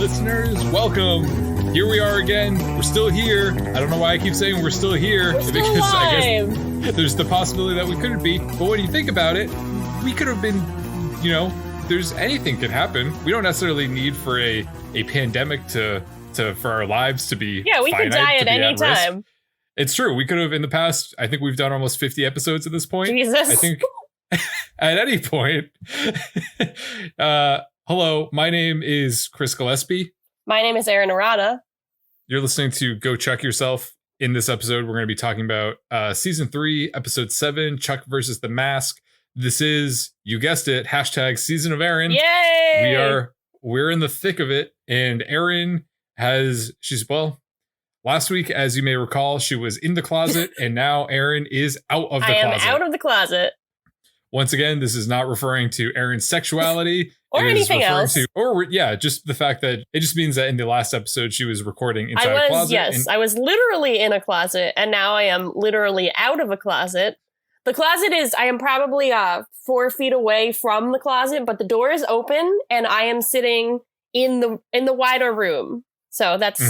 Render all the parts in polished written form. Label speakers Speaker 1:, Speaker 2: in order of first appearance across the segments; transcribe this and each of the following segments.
Speaker 1: listeners, welcome. Here we are again. We're still here. I don't know why I keep saying we're still here.
Speaker 2: We're still alive.
Speaker 1: I guess there's the possibility that we couldn't be. But when you think about it, we could have been, there's anything could happen. We don't necessarily need for a pandemic to for our lives to be
Speaker 2: we could die at any time.
Speaker 1: It's true. We could have in the past. I think we've done almost 50 episodes at this point.
Speaker 2: Jesus.
Speaker 1: I think at any point. Hello, my name is Chris Gillespie.
Speaker 2: My name is Erin Arada.
Speaker 1: You're listening to Go Chuck Yourself. In this episode, we're going to be talking about Season 3, Episode 7, Chuck versus the Mask. This is, you guessed it, hashtag Season of Erin.
Speaker 2: Yay!
Speaker 1: We're in the thick of it. And Erin last week, as you may recall, she was in the closet. And now Erin is out of the closet.
Speaker 2: I am out of the closet.
Speaker 1: Once again, this is not referring to Erin's sexuality.
Speaker 2: Or anything else.
Speaker 1: Just the fact that it just means that in the last episode, she was recording inside a closet.
Speaker 2: Yes, I was literally in a closet, and now I am literally out of a closet. The closet I am probably 4 feet away from the closet, but the door is open, and I am sitting in the wider room. So that's,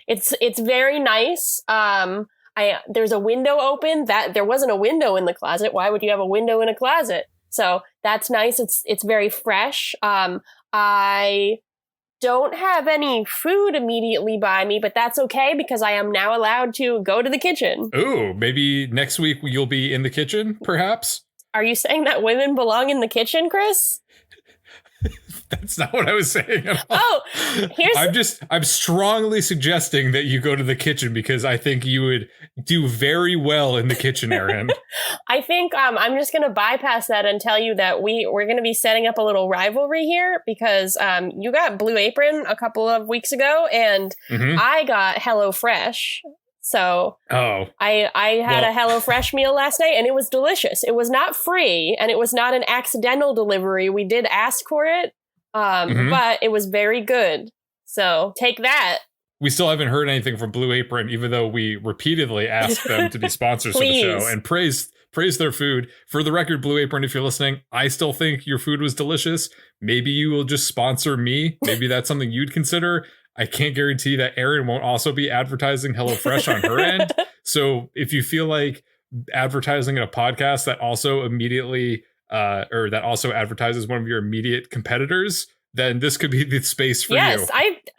Speaker 2: it's very nice. There's a window open. That there wasn't a window in the closet. Why would you have a window in a closet? So that's nice. It's very fresh. I don't have any food immediately by me, but that's okay because I am now allowed to go to the kitchen.
Speaker 1: Ooh, maybe next week you'll be in the kitchen, perhaps?
Speaker 2: Are you saying that women belong in the kitchen, Chris?
Speaker 1: That's not what I was saying at all.
Speaker 2: Oh,
Speaker 1: I'm strongly suggesting that you go to the kitchen because I think you would do very well in the kitchen, Erin.
Speaker 2: I think I'm just going to bypass that and tell you that we're going to be setting up a little rivalry here because you got Blue Apron a couple of weeks ago and I got HelloFresh. So I had a HelloFresh meal last night and it was delicious. It was not free and it was not an accidental delivery. We did ask for it, but it was very good. So take that.
Speaker 1: We still haven't heard anything from Blue Apron, even though we repeatedly asked them to be sponsors for the show and praise their food. For the record, Blue Apron, if you're listening, I still think your food was delicious. Maybe you will just sponsor me. Maybe that's something you'd consider. I can't guarantee that Erin won't also be advertising HelloFresh on her end. So if you feel like advertising in a podcast that also immediately or that also advertises one of your immediate competitors, then this could be the space for you.
Speaker 2: Yes,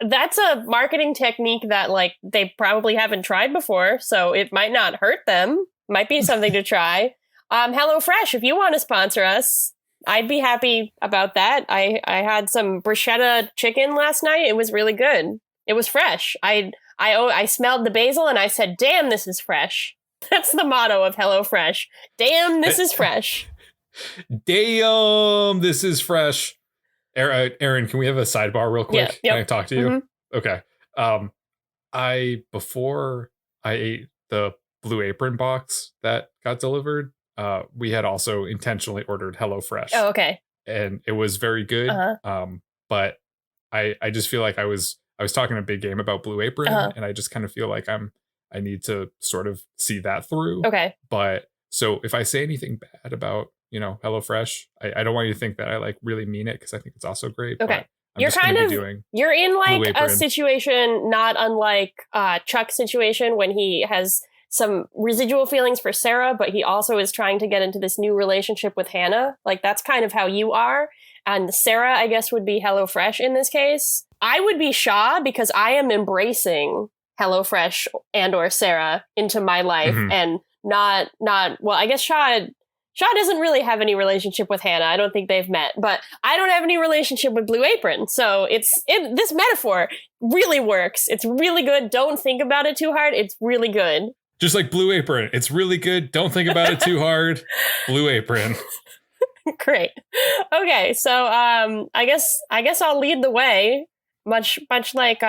Speaker 2: that's a marketing technique that they probably haven't tried before. So it might not hurt them. Might be something to try. HelloFresh, if you want to sponsor us, I'd be happy about that. I had some bruschetta chicken last night. It was really good. It was fresh. I smelled the basil and I said, damn, this is fresh. That's the motto of HelloFresh. Damn, this is fresh.
Speaker 1: Damn, this is fresh. Erin, can we have a sidebar real quick?
Speaker 2: Yeah,
Speaker 1: Can I talk to you? Okay. Before I ate the Blue Apron box that got delivered, we had also intentionally ordered HelloFresh.
Speaker 2: Oh, okay.
Speaker 1: And it was very good. But I just feel like I was talking a big game about Blue Apron, and I just kind of feel like I need to sort of see that through.
Speaker 2: Okay.
Speaker 1: But so if I say anything bad about, HelloFresh, I don't want you to think that I really mean it because I think it's also great.
Speaker 2: Okay.
Speaker 1: You're
Speaker 2: you're in a situation not unlike Chuck's situation when he has some residual feelings for Sarah, but he also is trying to get into this new relationship with Hannah. That's kind of how you are. And Sarah, I guess, would be HelloFresh in this case. I would be Shaw because I am embracing HelloFresh and or Sarah into my life and not, I guess Shaw doesn't really have any relationship with Hannah. I don't think they've met, but I don't have any relationship with Blue Apron. So this metaphor really works. It's really good. Don't think about it too hard. It's really good.
Speaker 1: Just like Blue Apron. It's really good. Don't think about it too hard. Blue Apron.
Speaker 2: Great. Okay. So, I guess I'll lead the way. Much like,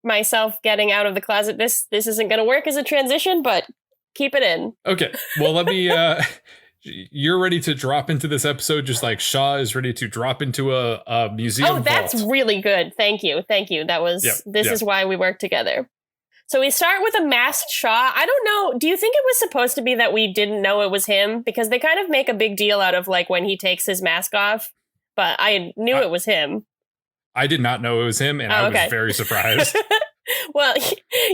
Speaker 2: myself getting out of the closet. This isn't going to work as a transition, but keep it in. Okay.
Speaker 1: Well, let me, you're ready to drop into this episode just like Shaw is ready to drop into a museum
Speaker 2: that's
Speaker 1: vault.
Speaker 2: Really good. Thank you. This is why we work together. So we start with a masked Shaw. I don't know. Do you think it was supposed to be that we didn't know it was him? Because they kind of make a big deal out of when he takes his mask off. But I knew it was him.
Speaker 1: I did not know it was him, and I was very surprised.
Speaker 2: Well,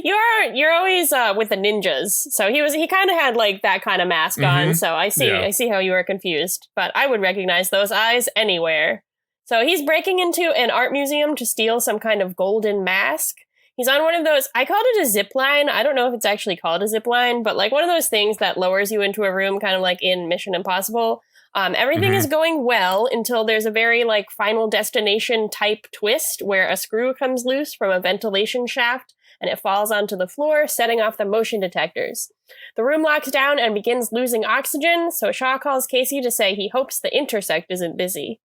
Speaker 2: you're always with the ninjas, so he kind of had like that kind of mask on. So I see how you were confused, but I would recognize those eyes anywhere. So he's breaking into an art museum to steal some kind of golden mask. He's on one of those, I called it a zip line. I don't know if it's actually called a zip line, but like one of those things that lowers you into a room, kind of like in Mission Impossible. Everything is going well until there's a very like Final Destination type twist where a screw comes loose from a ventilation shaft and it falls onto the floor, setting off the motion detectors. The room locks down and begins losing oxygen, so Shaw calls Casey to say he hopes the intersect isn't busy.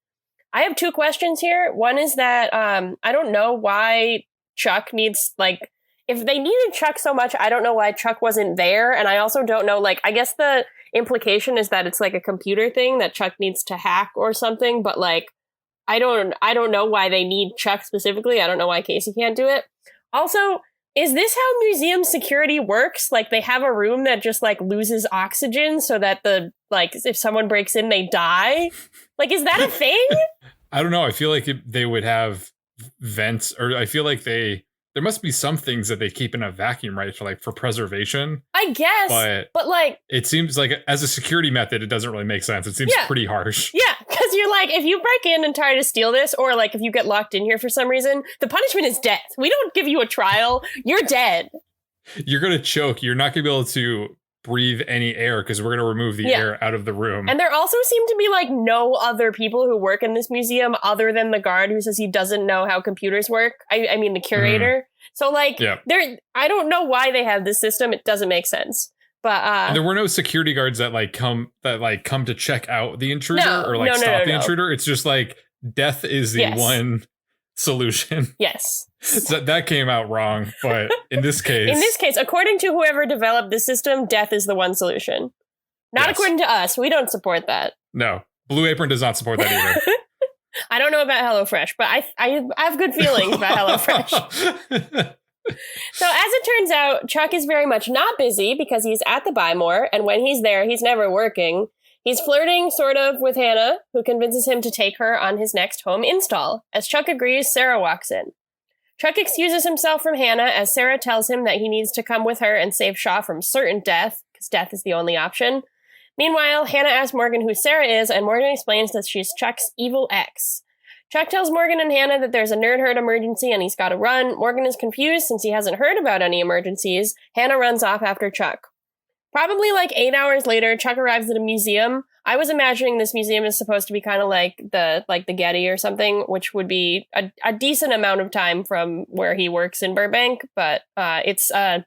Speaker 2: I have two questions here. One is that I don't know why Chuck needs, like, if they needed Chuck so much, I don't know why Chuck wasn't there. And I also don't know, like, I guess the implication is that it's like a computer thing that Chuck needs to hack or something. But like, I don't know why they need Chuck specifically. I don't know why Casey can't do it. Also, is this how museum security works? Like they have a room that just like loses oxygen so that if someone breaks in, they die? Like, is that a thing?
Speaker 1: I don't know. I feel like they would have vents, or I feel like there must be some things that they keep in a vacuum, right? For preservation.
Speaker 2: I guess. But like,
Speaker 1: it seems like as a security method, it doesn't really make sense. It seems pretty harsh.
Speaker 2: Yeah. Because you're like, if you break in and try to steal this, or like if you get locked in here for some reason, the punishment is death. We don't give you a trial. You're dead. You're
Speaker 1: going to choke. You're not going to be able to breathe any air because we're going to remove the air out of the room.
Speaker 2: And there also seem to be like no other people who work in this museum other than the guard who says he doesn't know how computers work. I mean, the curator. So like, I don't know why they have this system. It doesn't make sense. But
Speaker 1: there were no security guards that come to check out the intruder stop the intruder. It's just like death is the one solution.
Speaker 2: Yes.
Speaker 1: So that came out wrong, but in this case,
Speaker 2: according to whoever developed the system, death is the one solution. Not according to us. We don't support that.
Speaker 1: No, Blue Apron does not support that either.
Speaker 2: I don't know about HelloFresh, but I have good feelings about HelloFresh. So as it turns out, Chuck is very much not busy because he's at the Buy More, and when he's there, he's never working. He's flirting, sort of, with Hannah, who convinces him to take her on his next home install. As Chuck agrees, Sarah walks in. Chuck excuses himself from Hannah as Sarah tells him that he needs to come with her and save Shaw from certain death, because death is the only option. Meanwhile, Hannah asks Morgan who Sarah is, and Morgan explains that she's Chuck's evil ex. Chuck tells Morgan and Hannah that there's a nerd herd emergency and he's got to run. Morgan is confused since he hasn't heard about any emergencies. Hannah runs off after Chuck. Probably like 8 hours later, Chuck arrives at a museum. I was imagining this museum is supposed to be kind of like the Getty or something, which would be a decent amount of time from where he works in Burbank, but it's a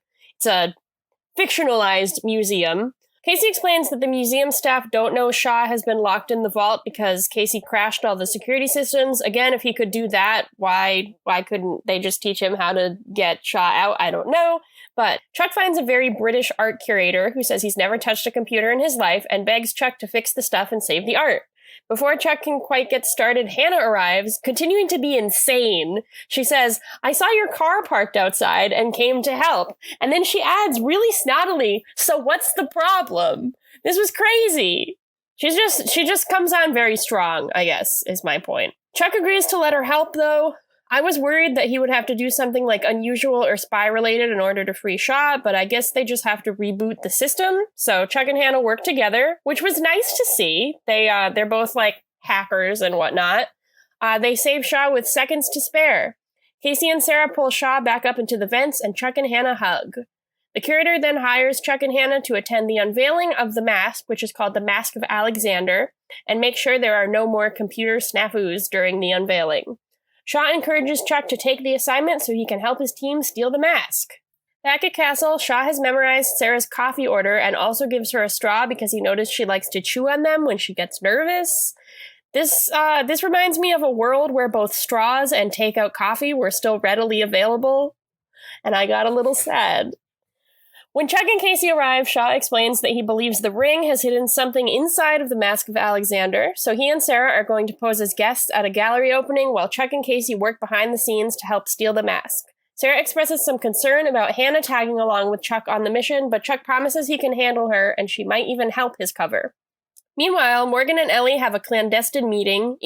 Speaker 2: fictionalized museum. Casey explains that the museum staff don't know Shaw has been locked in the vault because Casey crashed all the security systems. Again, if he could do that, why couldn't they just teach him how to get Shaw out? I don't know. But Chuck finds a very British art curator who says he's never touched a computer in his life and begs Chuck to fix the stuff and save the art. Before Chuck can quite get started, Hannah arrives, continuing to be insane. She says, "I saw your car parked outside and came to help." And then she adds really snottily, "So what's the problem?" This was crazy. She just comes on very strong, I guess, is my point. Chuck agrees to let her help, though. I was worried that he would have to do something like unusual or spy-related in order to free Shaw, but I guess they just have to reboot the system. So Chuck and Hannah work together, which was nice to see. They're both like hackers and whatnot. They save Shaw with seconds to spare. Casey and Sarah pull Shaw back up into the vents, and Chuck and Hannah hug. The curator then hires Chuck and Hannah to attend the unveiling of the mask, which is called the Mask of Alexander, and make sure there are no more computer snafus during the unveiling. Shaw encourages Chuck to take the assignment so he can help his team steal the mask. Back at Castle, Shaw has memorized Sarah's coffee order and also gives her a straw because he noticed she likes to chew on them when she gets nervous. This reminds me of a world where both straws and takeout coffee were still readily available, and I got a little sad. When Chuck and Casey arrive, Shaw explains that he believes the ring has hidden something inside of the Mask of Alexander, so he and Sarah are going to pose as guests at a gallery opening while Chuck and Casey work behind the scenes to help steal the mask. Sarah expresses some concern about Hannah tagging along with Chuck on the mission, but Chuck promises he can handle her, and she might even help his cover. Meanwhile, Morgan and Ellie have a clandestine meeting,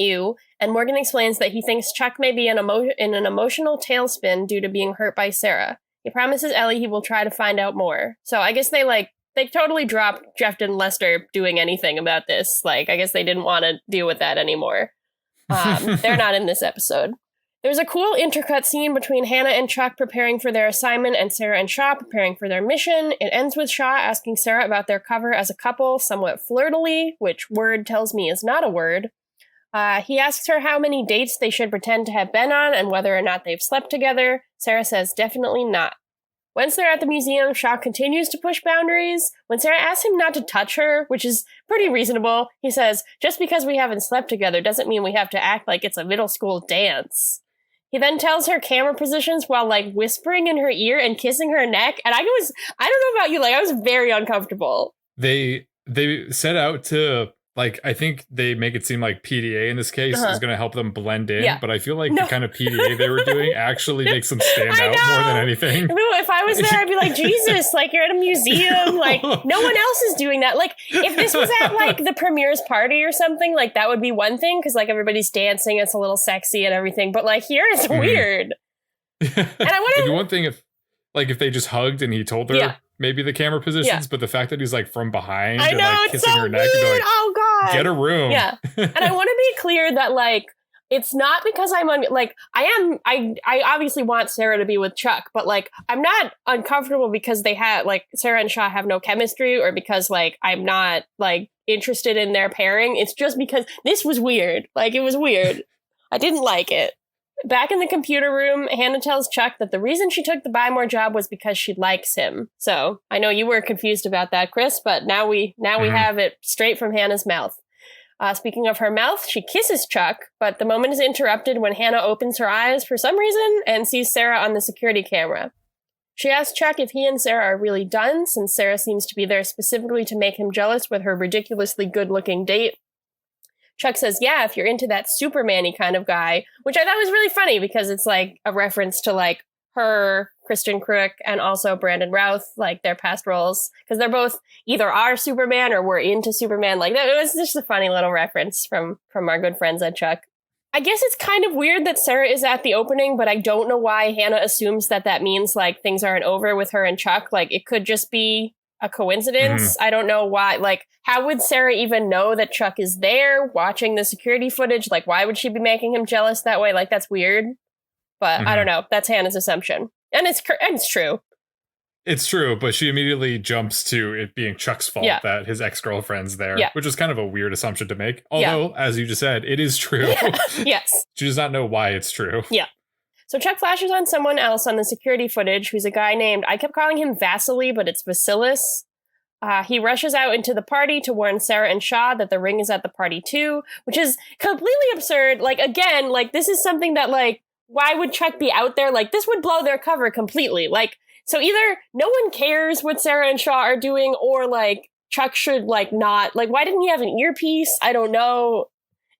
Speaker 2: and Morgan explains that he thinks Chuck may be in an emotional tailspin due to being hurt by Sarah. He promises Ellie he will try to find out more. So I guess they totally dropped Jeff and Lester doing anything about this. Like, I guess they didn't want to deal with that anymore. They're not in this episode. There's a cool intercut scene between Hannah and Chuck preparing for their assignment and Sarah and Shaw preparing for their mission. It ends with Shaw asking Sarah about their cover as a couple, somewhat flirtily, which word tells me is not a word. He asks her how many dates they should pretend to have been on and whether or not they've slept together. Sarah says definitely not. Once they're at the museum, Shaw continues to push boundaries. When Sarah asks him not to touch her, which is pretty reasonable, he says, just because we haven't slept together doesn't mean we have to act like it's a middle school dance. He then tells her camera positions while, whispering in her ear and kissing her neck. And I don't know about you, I was very uncomfortable.
Speaker 1: They set out to, I think they make it seem like PDA in this case is going to help them blend in. Yeah. But I feel like the kind of PDA they were doing actually makes them stand out more than anything.
Speaker 2: No, if I was there, I'd be like, Jesus, you're at a museum. No one else is doing that. If this was at, the premiere's party or something, that would be one thing. Because, everybody's dancing. It's a little sexy and everything. But, here it's weird. And I want to...
Speaker 1: It'd be one thing if they just hugged and he told her maybe the camera positions, but the fact that he's, from behind
Speaker 2: and,
Speaker 1: kissing
Speaker 2: so
Speaker 1: her neck,
Speaker 2: and be oh, God.
Speaker 1: Get a room.
Speaker 2: Yeah. And I want to be clear that, it's not because I'm I obviously want Sarah to be with Chuck, but I'm not uncomfortable because they have Sarah and Shaw have no chemistry or because I'm not interested in their pairing. It's just because this was weird. It was weird. I didn't like it. Back in the computer room, Hannah tells Chuck that the reason she took the Buy More job was because she likes him. So I know you were confused about that, Chris, but now we have it straight from Hannah's mouth. Speaking of her mouth, she kisses Chuck, but the moment is interrupted when Hannah opens her eyes for some reason and sees Sarah on the security camera. She asks Chuck if he and Sarah are really done, since Sarah seems to be there specifically to make him jealous with her ridiculously good-looking date. Chuck says, yeah, if you're into that Superman-y kind of guy, which I thought was really funny because it's a reference to her, Kristen Kruk, and also Brandon Routh, their past roles, because they're both either are Superman or were into Superman. It was just a funny little reference from our good friends at Chuck. I guess it's kind of weird that Sarah is at the opening, but I don't know why Hannah assumes that means things aren't over with her and Chuck. It could just be a coincidence. I don't know why. How would Sarah even know that Chuck is there watching the security footage? Why would she be making him jealous that way? That's weird. But I don't know. That's Hannah's assumption. And it's true.
Speaker 1: It's true, but she immediately jumps to it being Chuck's fault that his ex-girlfriend's there, which is kind of a weird assumption to make. Although, as you just said, it is true.
Speaker 2: Yes.
Speaker 1: She does not know why it's true.
Speaker 2: Yeah. So Chuck flashes on someone else on the security footage who's a guy named, I kept calling him Vasily, but it's Vasilis. He rushes out into the party to warn Sarah and Shaw that the ring is at the party too, which is completely absurd. Again, this is something that, why would Chuck be out there? This would blow their cover completely. So either no one cares what Sarah and Shaw are doing, or, Chuck should, not. Why didn't he have an earpiece? I don't know.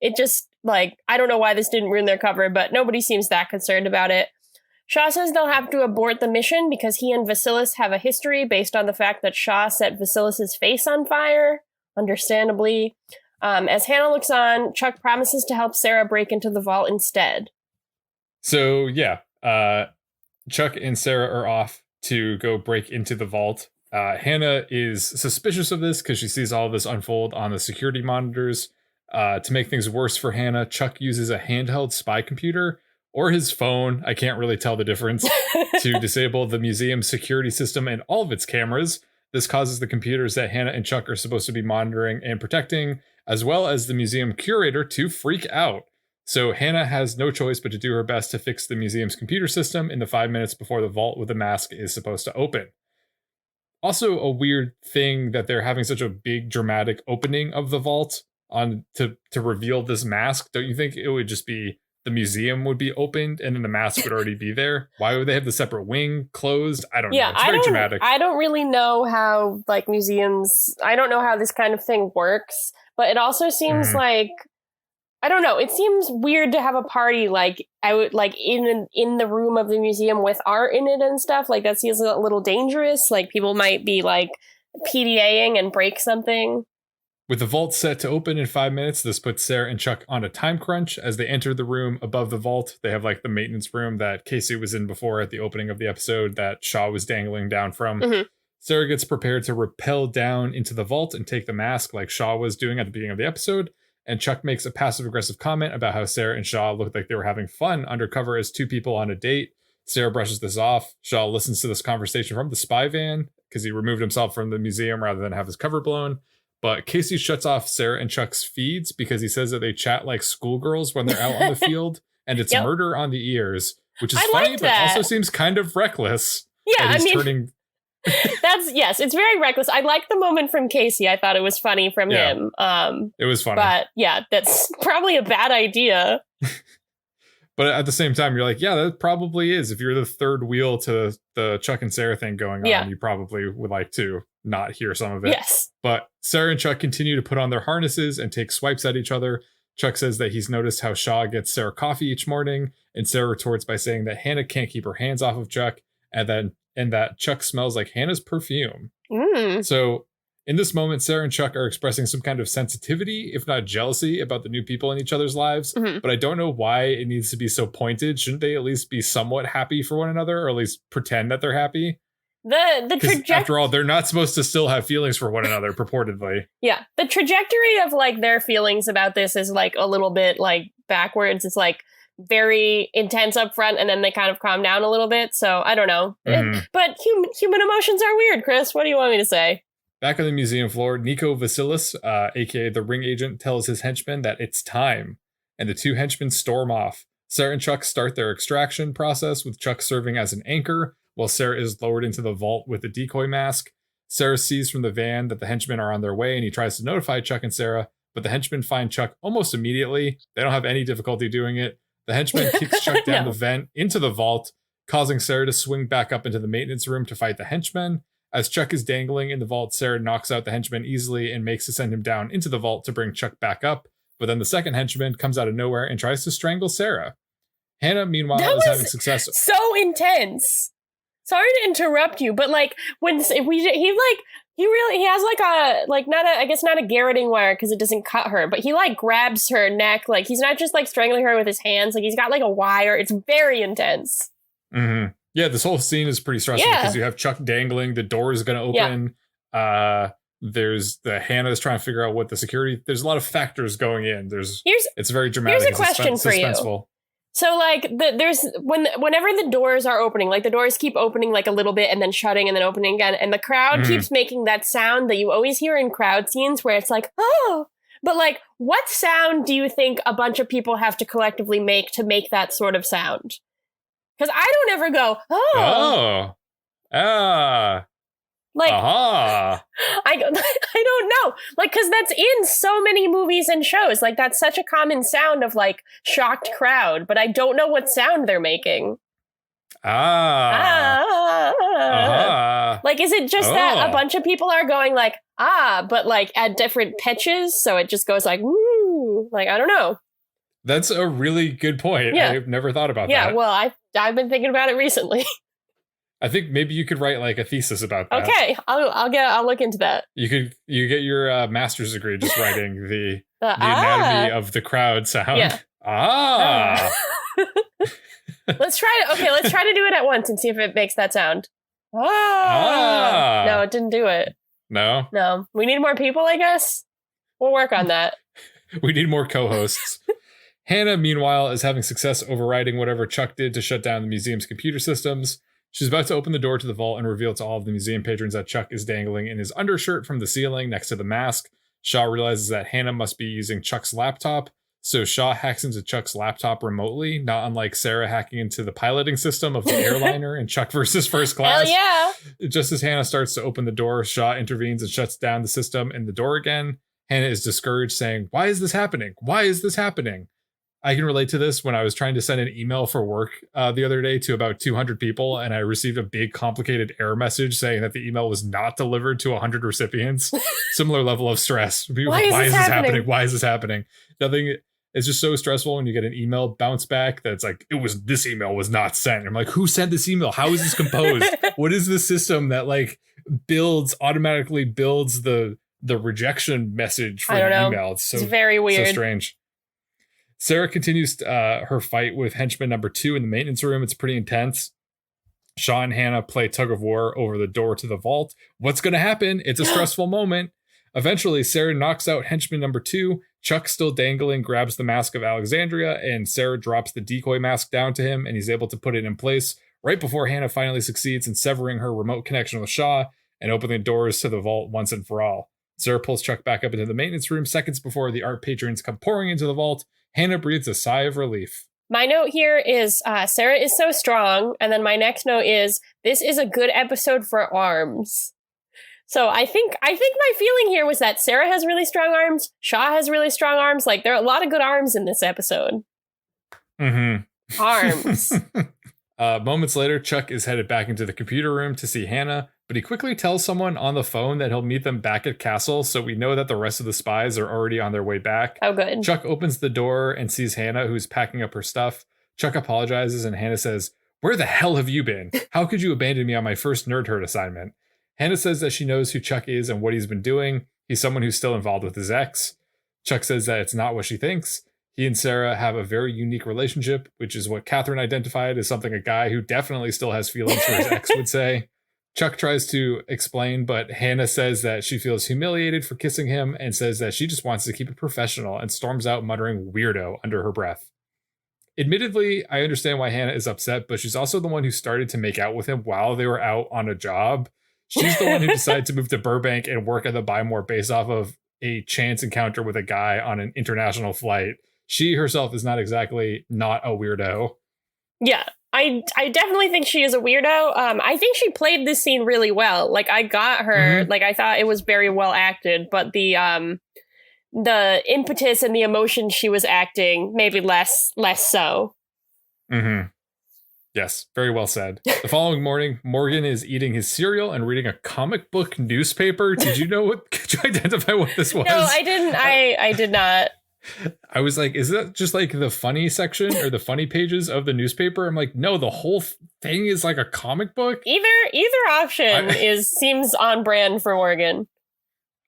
Speaker 2: It just, I don't know why this didn't ruin their cover, but nobody seems that concerned about it. Shaw says they'll have to abort the mission because he and Vasilis have a history based on the fact that Shaw set Vasilis' face on fire, understandably. As Hannah looks on, Chuck promises to help Sarah break into the vault instead.
Speaker 1: So, Chuck and Sarah are off to go break into the vault. Hannah is suspicious of this because she sees all of this unfold on the security monitors. To make things worse for Hannah, Chuck uses a handheld spy computer, or his phone, I can't really tell the difference, to disable the museum's security system and all of its cameras. This causes the computers that Hannah and Chuck are supposed to be monitoring and protecting, as well as the museum curator, to freak out. So Hannah has no choice but to do her best to fix the museum's computer system in the 5 minutes before the vault with the mask is supposed to open. Also a weird thing that they're having such a big dramatic opening of the vault to reveal this mask. Don't you think it would just be the museum would be opened and then the mask would already be there? Why would they have the separate wing closed? I don't know. It's very dramatic.
Speaker 2: I don't really know how museums, I don't know how this kind of thing works, but it also seems I don't know. It seems weird to have a party in the room of the museum with art in it and stuff. That seems a little dangerous. People might be PDAing and break something.
Speaker 1: With the vault set to open in 5 minutes, this puts Sarah and Chuck on a time crunch. As they enter the room above the vault, they have like the maintenance room that Casey was in before at the opening of the episode that Shaw was dangling down from.
Speaker 2: Mm-hmm.
Speaker 1: Sarah gets prepared to rappel down into the vault and take the mask like Shaw was doing at the beginning of the episode. And Chuck makes a passive-aggressive comment about how Sarah and Shaw looked like they were having fun undercover as two people on a date. Sarah brushes this off. Shaw listens to this conversation from the spy van because he removed himself from the museum rather than have his cover blown. But Casey shuts off Sarah and Chuck's feeds because he says that they chat like schoolgirls when they're out on the field, and it's murder on the ears, which is funny, but also seems kind of reckless.
Speaker 2: Yeah, it's very reckless. I like the moment from Casey. I thought it was funny from him.
Speaker 1: It was funny.
Speaker 2: But yeah, that's probably a bad idea.
Speaker 1: But at the same time, you're like, yeah, that probably is. If you're the third wheel to the Chuck and Sarah thing going on, you probably would like to not hear some of it.
Speaker 2: Yes.
Speaker 1: But Sarah and Chuck continue to put on their harnesses and take swipes at each other. Chuck says that he's noticed how Shaw gets Sarah coffee each morning, and Sarah retorts by saying that Hannah can't keep her hands off of Chuck, and that Chuck smells like Hannah's perfume. So in this moment, Sarah and Chuck are expressing some kind of sensitivity, if not jealousy, about the new people in each other's lives. But I don't know why it needs to be so pointed. Shouldn't they at least be somewhat happy for one another, or at least pretend that they're happy?
Speaker 2: The trajectory.
Speaker 1: After all, they're not supposed to still have feelings for one another, purportedly.
Speaker 2: Yeah, the trajectory of like their feelings about this is like a little bit like backwards. It's like very intense up front, and then they kind of calm down a little bit. So I don't know. But human emotions are weird, Chris. What do you want me to say?
Speaker 1: Back on the museum floor, Nico Vasilis, aka the ring agent, tells his henchmen that it's time, and the two henchmen storm off. Sarah and Chuck start their extraction process, with Chuck serving as an anchor, while Sarah is lowered into the vault with the decoy mask. Sarah sees from the van that the henchmen are on their way, and he tries to notify Chuck and Sarah, but the henchmen find Chuck almost immediately. They don't have any difficulty doing it. The henchman kicks Chuck down the vent into the vault, causing Sarah to swing back up into the maintenance room to fight the henchmen. As Chuck is dangling in the vault, Sarah knocks out the henchman easily and makes to send him down into the vault to bring Chuck back up. But then the second henchman comes out of nowhere and tries to strangle Sarah. Hannah, meanwhile, is having success.
Speaker 2: So intense. Sorry to interrupt you, but like when he has like not a garroting wire because it doesn't cut her, but he like grabs her neck. Like he's not just like strangling her with his hands. Like he's got like a wire. It's very intense.
Speaker 1: Yeah, this whole scene is pretty stressful because you have Chuck dangling, the door is going to open. There's the Hannah's trying to figure out what the security. There's a lot of factors going in. It's very dramatic.
Speaker 2: Here's a question for you. So like whenever the doors are opening, like the doors keep opening like a little bit and then shutting and then opening again, and the crowd keeps making that sound that you always hear in crowd scenes where it's like, oh. But like, what sound do you think a bunch of people have to collectively make to make that sort of sound? Because I don't ever go, oh. Like, I don't know. Like, because that's in so many movies and shows. Like, that's such a common sound of, like, shocked crowd. But I don't know what sound they're making. Like, is it just that a bunch of people are going, like, but, like, at different pitches? So it just goes, like, woo. Like, I don't know.
Speaker 1: That's a really good point. Yeah. I've never thought about that.
Speaker 2: Yeah, well, I've been thinking about it recently.
Speaker 1: I think maybe you could write like a thesis about that.
Speaker 2: Okay, I'll look into that.
Speaker 1: You get your master's degree just writing the anatomy of the crowd sound.
Speaker 2: Yeah. Let's try to do it at once and see if it makes that sound. No, it didn't do it. No. We need more people, I guess. We'll work on that.
Speaker 1: We need more co-hosts. Hannah, meanwhile, is having success overriding whatever Chuck did to shut down the museum's computer systems. She's about to open the door to the vault and reveal to all of the museum patrons that Chuck is dangling in his undershirt from the ceiling next to the mask. Shaw realizes that Hannah must be using Chuck's laptop, so Shaw hacks into Chuck's laptop remotely, not unlike Sarah hacking into the piloting system of the airliner in Chuck versus First Class.
Speaker 2: Hell yeah!
Speaker 1: Just as Hannah starts to open the door, Shaw intervenes and shuts down the system and the door again. Hannah is discouraged, saying, "Why is this happening? Why is this happening?" I can relate to this when I was trying to send an email for work the other day to about 200 people, and I received a big complicated error message saying that the email was not delivered to 100 recipients. Similar level of stress. Why is this happening? Why is this happening? Nothing. It's just so stressful when you get an email bounce back that's like, this email was not sent. I'm like, who sent this email? How is this composed? What is the system that like automatically builds the the rejection message for the email. It's
Speaker 2: very weird.
Speaker 1: So strange. Sarah continues her fight with henchman number 2 in the maintenance room. It's pretty intense. Shaw and Hannah play tug of war over the door to the vault. What's going to happen? It's a stressful moment. Eventually, Sarah knocks out henchman number 2. Chuck, still dangling, grabs the mask of Alexandria, and Sarah drops the decoy mask down to him, and he's able to put it in place right before Hannah finally succeeds in severing her remote connection with Shaw and opening the doors to the vault once and for all. Sarah pulls Chuck back up into the maintenance room seconds before the art patrons come pouring into the vault. Hannah breathes a sigh of relief.
Speaker 2: My note here is Sarah is so strong. And then my next note is this is a good episode for arms. So I think my feeling here was that Sarah has really strong arms. Shaw has really strong arms. Like there are a lot of good arms in this episode.
Speaker 1: Mm-hmm.
Speaker 2: Arms.
Speaker 1: Moments later, Chuck is headed back into the computer room to see Hannah, but he quickly tells someone on the phone that he'll meet them back at Castle, so we know that the rest of the spies are already on their way back.
Speaker 2: Oh, good.
Speaker 1: Chuck opens the door and sees Hannah, who's packing up her stuff. Chuck apologizes, and Hannah says, "Where the hell have you been? How could you abandon me on my first nerd herd assignment?" Hannah says that she knows who Chuck is and what he's been doing. He's someone who's still involved with his ex. Chuck says that it's not what she thinks. He and Sarah have a very unique relationship, which is what Catherine identified as something a guy who definitely still has feelings for his ex would say. Chuck tries to explain, but Hannah says that she feels humiliated for kissing him and says that she just wants to keep it professional and storms out muttering "weirdo" under her breath. Admittedly, I understand why Hannah is upset, but she's also the one who started to make out with him while they were out on a job. She's the one who decided to move to Burbank and work at the Buy More based off of a chance encounter with a guy on an international flight. She herself is not exactly not a weirdo.
Speaker 2: Yeah, I definitely think she is a weirdo. I think she played this scene really well. Like, I got her. Mm-hmm. Like, I thought it was very well acted, but the impetus and the emotion she was acting, maybe less so.
Speaker 1: Mm-hmm. Yes, very well said. The following morning, Morgan is eating his cereal and reading a comic book newspaper. Did you know what? Could you identify what this was?
Speaker 2: No, I didn't. I did not.
Speaker 1: I was like, is that just like the funny section or the funny pages of the newspaper? I'm like, no, the whole thing is like a comic book.
Speaker 2: Either option seems on brand for Morgan.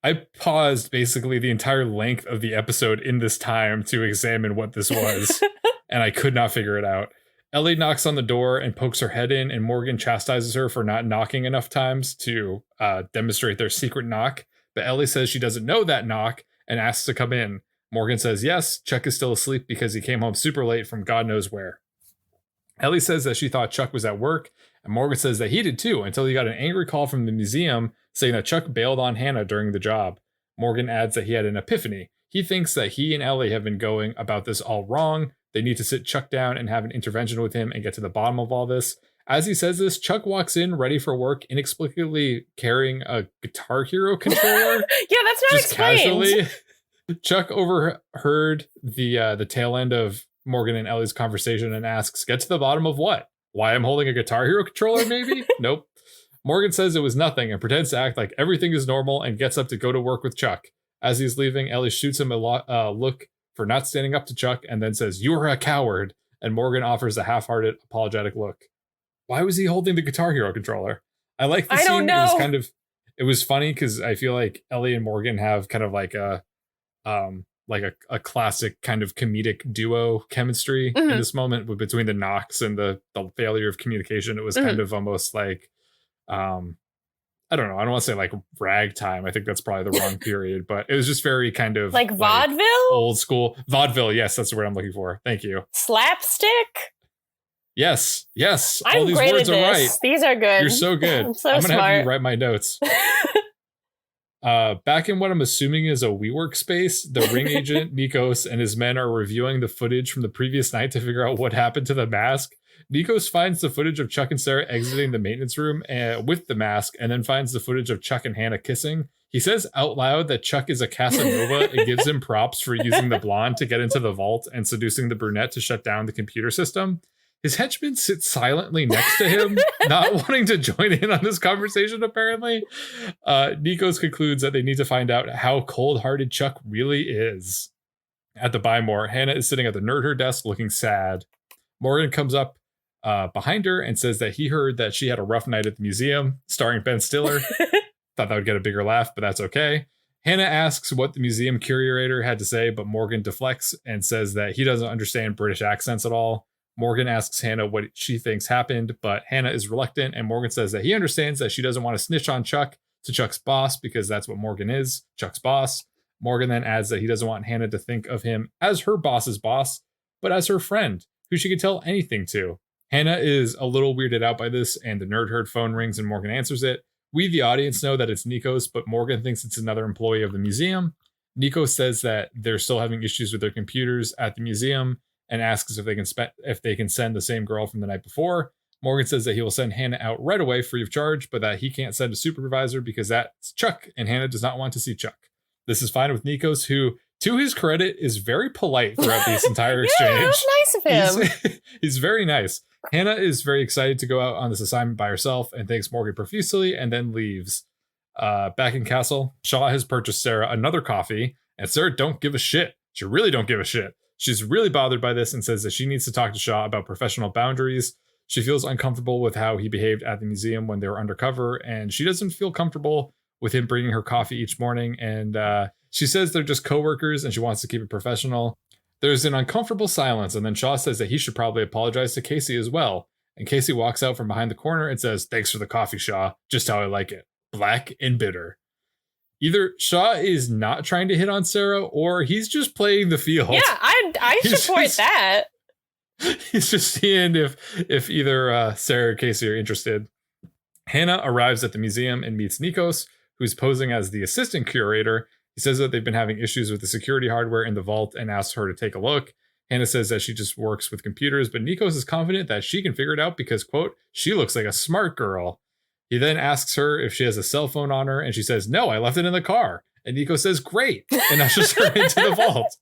Speaker 1: I paused basically the entire length of the episode in this time to examine what this was, and I could not figure it out. Ellie knocks on the door and pokes her head in, and Morgan chastises her for not knocking enough times to demonstrate their secret knock. But Ellie says she doesn't know that knock and asks to come in. Morgan says yes, Chuck is still asleep because he came home super late from God knows where. Ellie says that she thought Chuck was at work, and Morgan says that he did too, until he got an angry call from the museum saying that Chuck bailed on Hannah during the job. Morgan adds that he had an epiphany. He thinks that he and Ellie have been going about this all wrong. They need to sit Chuck down and have an intervention with him and get to the bottom of all this. As he says this, Chuck walks in ready for work, inexplicably carrying a Guitar Hero controller.
Speaker 2: Yeah, that's not
Speaker 1: just
Speaker 2: explained.
Speaker 1: Casually. Chuck overheard the tail end of Morgan and Ellie's conversation and asks, "Get to the bottom of what? Why I'm holding a Guitar Hero controller, maybe?" Nope. Morgan says it was nothing and pretends to act like everything is normal and gets up to go to work with Chuck. As he's leaving, Ellie shoots him a look for not standing up to Chuck and then says, "You are a coward." And Morgan offers a half-hearted, apologetic look. Why was he holding the Guitar Hero controller? I like the scene.
Speaker 2: Don't know.
Speaker 1: It was funny because I feel like Ellie and Morgan have kind of like a classic kind of comedic duo chemistry in this moment between the knocks and the failure of communication. It was kind of almost like, I don't know. I don't want to say like ragtime. I think that's probably the wrong period, but it was just very kind of
Speaker 2: like vaudeville,
Speaker 1: old school vaudeville. Yes, that's the word I'm looking for. Thank you.
Speaker 2: Slapstick.
Speaker 1: Yes.
Speaker 2: I'm
Speaker 1: all these
Speaker 2: great
Speaker 1: words
Speaker 2: at this.
Speaker 1: are right.
Speaker 2: These are good.
Speaker 1: You're so good.
Speaker 2: I'm
Speaker 1: gonna
Speaker 2: smart.
Speaker 1: have you write my notes. Back in what I'm assuming is a WeWork space, the ring agent, Nikos, and his men are reviewing the footage from the previous night to figure out what happened to the mask. Nikos finds the footage of Chuck and Sarah exiting the maintenance room with the mask, and then finds the footage of Chuck and Hannah kissing. He says out loud that Chuck is a Casanova and gives him props for using the blonde to get into the vault and seducing the brunette to shut down the computer system. His henchmen sit silently next to him, not wanting to join in on this conversation, apparently. Nikos concludes that they need to find out how cold-hearted Chuck really is. At the Buy More, Hannah is sitting at the nerd her desk looking sad. Morgan comes up behind her and says that he heard that she had a rough night at the museum, starring Ben Stiller. Thought that would get a bigger laugh, but that's okay. Hannah asks what the museum curator had to say, but Morgan deflects and says that he doesn't understand British accents at all. Morgan asks Hannah what she thinks happened, but Hannah is reluctant, and Morgan says that he understands that she doesn't want to snitch on Chuck to Chuck's boss, because that's what Morgan is, Chuck's boss. Morgan then adds that he doesn't want Hannah to think of him as her boss's boss, but as her friend, who she could tell anything to. Hannah is a little weirded out by this, and the nerd herd phone rings and Morgan answers it. We, the audience, know that it's Nikos, but Morgan thinks it's another employee of the museum. Nikos says that they're still having issues with their computers at the museum and asks if they can send the same girl from the night before. Morgan says that he will send Hannah out right away free of charge, but that he can't send a supervisor because that's Chuck, and Hannah does not want to see Chuck. This is fine with Nikos, who, to his credit, is very polite throughout this entire exchange.
Speaker 2: Yeah, that was nice of him.
Speaker 1: He's very nice. Hannah is very excited to go out on this assignment by herself and thanks Morgan profusely and then leaves. Back in Castle, Shaw has purchased Sarah another coffee, and Sarah don't give a shit. She really don't give a shit. She's really bothered by this and says that she needs to talk to Shaw about professional boundaries. She feels uncomfortable with how he behaved at the museum when they were undercover, and she doesn't feel comfortable with him bringing her coffee each morning. And she says they're just coworkers and she wants to keep it professional. There's an uncomfortable silence, and then Shaw says that he should probably apologize to Casey as well. And Casey walks out from behind the corner and says, "Thanks for the coffee, Shaw. Just how I like it. Black and bitter." Either Shaw is not trying to hit on Sarah, or he's just playing the field.
Speaker 2: Yeah, I support that.
Speaker 1: He's just seeing if either Sarah or Casey are interested. Hannah arrives at the museum and meets Nikos, who's posing as the assistant curator. He says that they've been having issues with the security hardware in the vault and asks her to take a look. Hannah says that she just works with computers, but Nikos is confident that she can figure it out because, quote, she looks like a smart girl. He then asks her if she has a cell phone on her, and she says, no, I left it in the car. And Nikos says, great, and ushers her into the vault.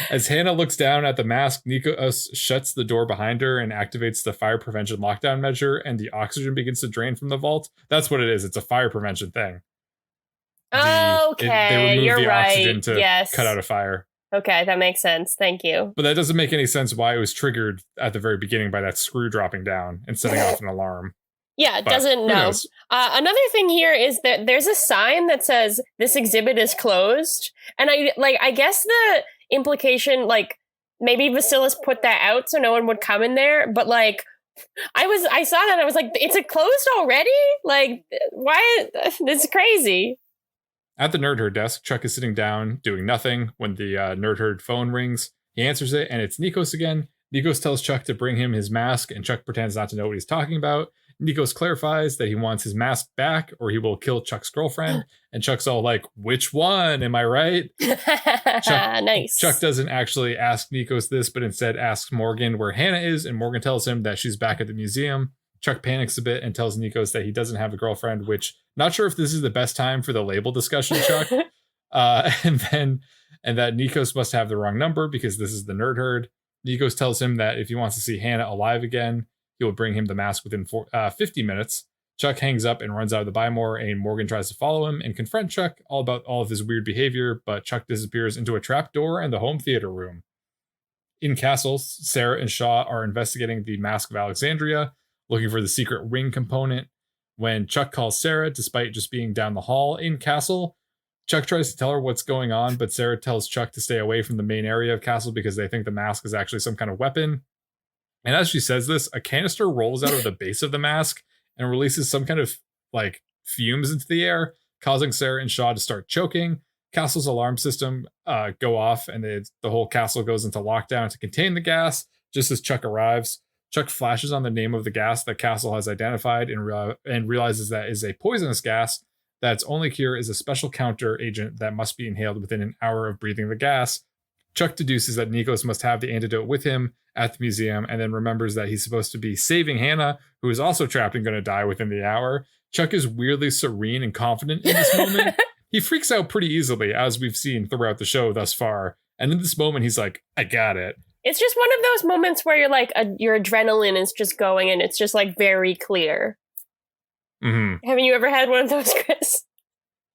Speaker 1: As Hannah looks down at the mask, Nikos shuts the door behind her and activates the fire prevention lockdown measure, and the oxygen begins to drain from the vault. That's what it is. It's a fire prevention thing.
Speaker 2: They remove
Speaker 1: the
Speaker 2: right.
Speaker 1: oxygen to cut out a fire.
Speaker 2: Okay, that makes sense. Thank you.
Speaker 1: But that doesn't make any sense why it was triggered at the very beginning by that screw dropping down and setting off an alarm.
Speaker 2: Yeah, it doesn't know. Another thing here is that there's a sign that says this exhibit is closed. And I guess the implication, like, maybe Vasilis put that out so no one would come in there, but like I saw that and I was like, it's closed already? Like, why? This is crazy.
Speaker 1: At the Nerd Herd desk, Chuck is sitting down doing nothing when the Nerd Herd phone rings. He answers it, and it's Nikos again. Nikos tells Chuck to bring him his mask, and Chuck pretends not to know what he's talking about. Nikos clarifies that he wants his mask back or he will kill Chuck's girlfriend. And Chuck's all like, which one? Am I right?
Speaker 2: Nice.
Speaker 1: Chuck doesn't actually ask Nikos this, but instead asks Morgan where Hannah is, and Morgan tells him that she's back at the museum. Chuck panics a bit and tells Nikos that he doesn't have a girlfriend, which, not sure if this is the best time for the label discussion, Chuck. And that Nikos must have the wrong number because this is the Nerd Herd. Nikos tells him that if he wants to see Hannah alive again, he will bring him the mask within 50 minutes. Chuck hangs up and runs out of the Buy More, and Morgan tries to follow him and confront Chuck all about all of his weird behavior, but Chuck disappears into a trap door in the home theater room. In Castle, Sarah and Shaw are investigating the Mask of Alexandria, looking for the secret ring component. When Chuck calls Sarah, despite just being down the hall in Castle, Chuck tries to tell her what's going on, but Sarah tells Chuck to stay away from the main area of Castle because they think the mask is actually some kind of weapon. And as she says this, a canister rolls out of the base of the mask and releases some kind of like fumes into the air, causing Sarah and Shaw to start choking. Castle's alarm system go off, and the whole castle goes into lockdown to contain the gas. Just as Chuck arrives, Chuck flashes on the name of the gas that Castle has identified and realizes that is a poisonous gas. That's only cure is a special counter agent that must be inhaled within an hour of breathing the gas. Chuck deduces that Nikos must have the antidote with him at the museum, and then remembers that he's supposed to be saving Hannah, who is also trapped and going to die within the hour. Chuck is weirdly serene and confident in this moment. He freaks out pretty easily, as we've seen throughout the show thus far. And in this moment, he's like, I got it.
Speaker 2: It's just one of those moments where you're like, your adrenaline is just going and it's just like very clear.
Speaker 1: Mm-hmm.
Speaker 2: Haven't you ever had one of those, Chris?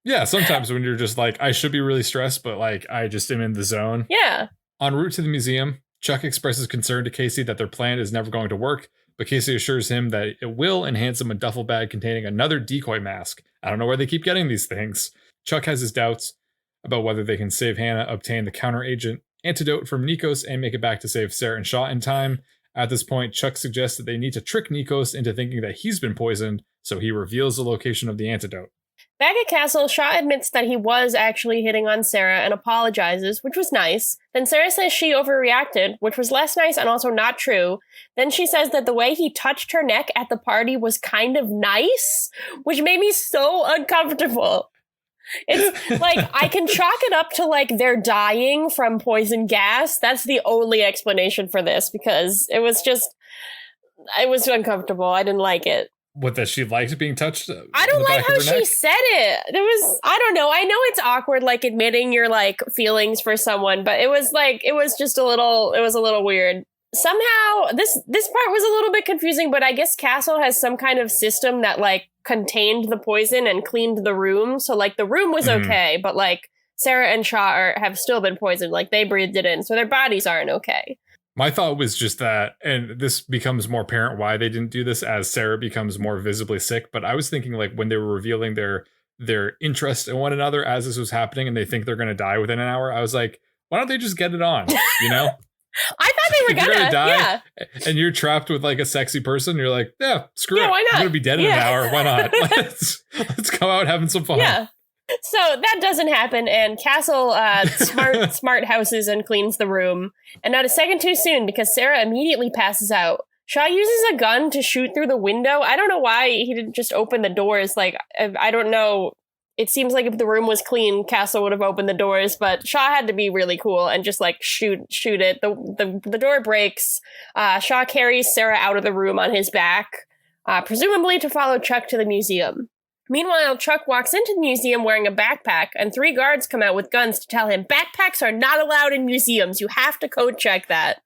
Speaker 1: Yeah, sometimes when you're just like, I should be really stressed, but like, I just am in the zone.
Speaker 2: Yeah.
Speaker 1: En route to the museum, Chuck expresses concern to Casey that their plan is never going to work, but Casey assures him that it will and hands him a duffel bag containing another decoy mask. I don't know where they keep getting these things. Chuck has his doubts, about whether they can save Hannah, obtain the counteragent antidote from Nikos, and make it back to save Sarah and Shaw in time. At this point, Chuck suggests that they need to trick Nikos into thinking that he's been poisoned, so he reveals the location of the antidote.
Speaker 2: Back at Castle, Shaw admits that he was actually hitting on Sarah and apologizes, which was nice. Then Sarah says she overreacted, which was less nice and also not true. Then she says that the way he touched her neck at the party was kind of nice, which made me so uncomfortable. It's like, I can chalk it up to like they're dying from poison gas. That's the only explanation for this, because it was uncomfortable. I didn't like it.
Speaker 1: What, that she liked being touched?
Speaker 2: I don't like how she said it. I don't know. I know it's awkward, like admitting your like feelings for someone, but it was a little weird. Somehow this part was a little bit confusing, but I guess Castle has some kind of system that like contained the poison and cleaned the room. So like the room was okay, but like Sarah and Shaw have still been poisoned. Like they breathed it in, so their bodies aren't okay.
Speaker 1: My thought was just that, and this becomes more apparent why they didn't do this as Sarah becomes more visibly sick. But I was thinking like when they were revealing their interest in one another as this was happening and they think they're going to die within an hour, I was like, why don't they just get it on? You know?
Speaker 2: I thought they were gonna die, yeah.
Speaker 1: And you're trapped with like a sexy person. You're like, yeah, screw it.
Speaker 2: Why not?
Speaker 1: I'm going to be dead in an hour. Why not? Let's go out having some fun.
Speaker 2: Yeah. So that doesn't happen, and Castle smart houses and cleans the room. And not a second too soon, because Sarah immediately passes out. Shaw uses a gun to shoot through the window. I don't know why he didn't just open the doors. Like, I don't know. It seems like if the room was clean, Castle would have opened the doors, but Shaw had to be really cool and just like shoot it. The door breaks. Shaw carries Sarah out of the room on his back, presumably to follow Chuck to the museum. Meanwhile, Chuck walks into the museum wearing a backpack, and 3 guards come out with guns to tell him backpacks are not allowed in museums. You have to code check that.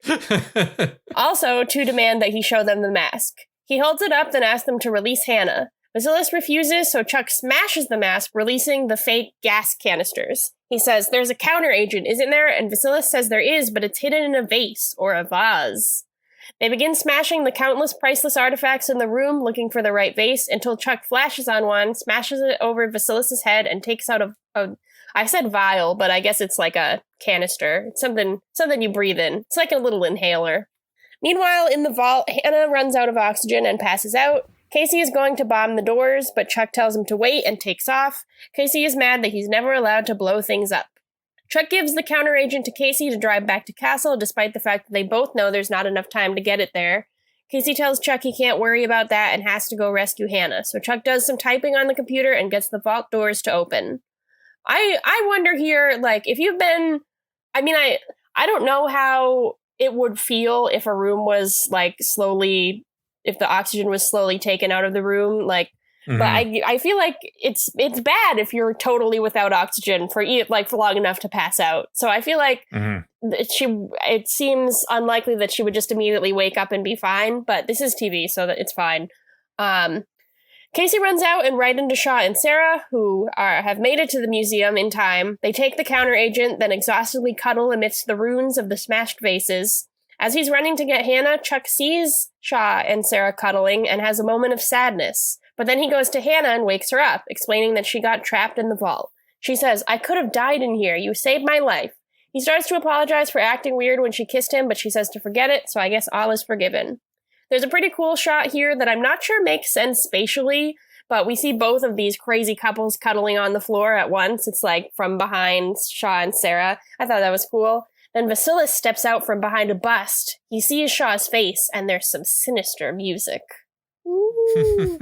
Speaker 2: Also, to demand that he show them the mask. He holds it up, then asks them to release Hannah. Vasilis refuses, so Chuck smashes the mask, releasing the fake gas canisters. He says, "There's a counteragent, isn't there?" And Vasilis says there is, but it's hidden in a vase, or a vase. They begin smashing the countless priceless artifacts in the room, looking for the right vase, until Chuck flashes on one, smashes it over Vasilis' head, and takes out I said vial, but I guess it's like a canister. It's something you breathe in. It's like a little inhaler. Meanwhile, in the vault, Hannah runs out of oxygen and passes out. Casey is going to bomb the doors, but Chuck tells him to wait and takes off. Casey is mad that he's never allowed to blow things up. Chuck gives the counteragent to Casey to drive back to Castle, despite the fact that they both know there's not enough time to get it there. Casey tells Chuck he can't worry about that and has to go rescue Hannah, so Chuck does some typing on the computer and gets the vault doors to open. I wonder here, like, if you've been... I don't know how it would feel if a room was, like, slowly... if the oxygen was slowly taken out of the room, like... Mm-hmm. But I feel like it's bad if you're totally without oxygen for long enough to pass out. So I feel like it seems unlikely that she would just immediately wake up and be fine. But this is TV, so that it's fine. Casey runs out and right into Shaw and Sarah, who have made it to the museum in time. They take the counteragent, then exhaustedly cuddle amidst the ruins of the smashed vases. As he's running to get Hannah, Chuck sees Shaw and Sarah cuddling and has a moment of sadness. But then he goes to Hannah and wakes her up, explaining that she got trapped in the vault. She says, "I could have died in here. You saved my life." He starts to apologize for acting weird when she kissed him, but she says to forget it, so I guess all is forgiven. There's a pretty cool shot here that I'm not sure makes sense spatially, but we see both of these crazy couples cuddling on the floor at once. It's like from behind Shaw and Sarah. I thought that was cool. Then Vasilis steps out from behind a bust. He sees Shaw's face, and there's some sinister music. Ooh.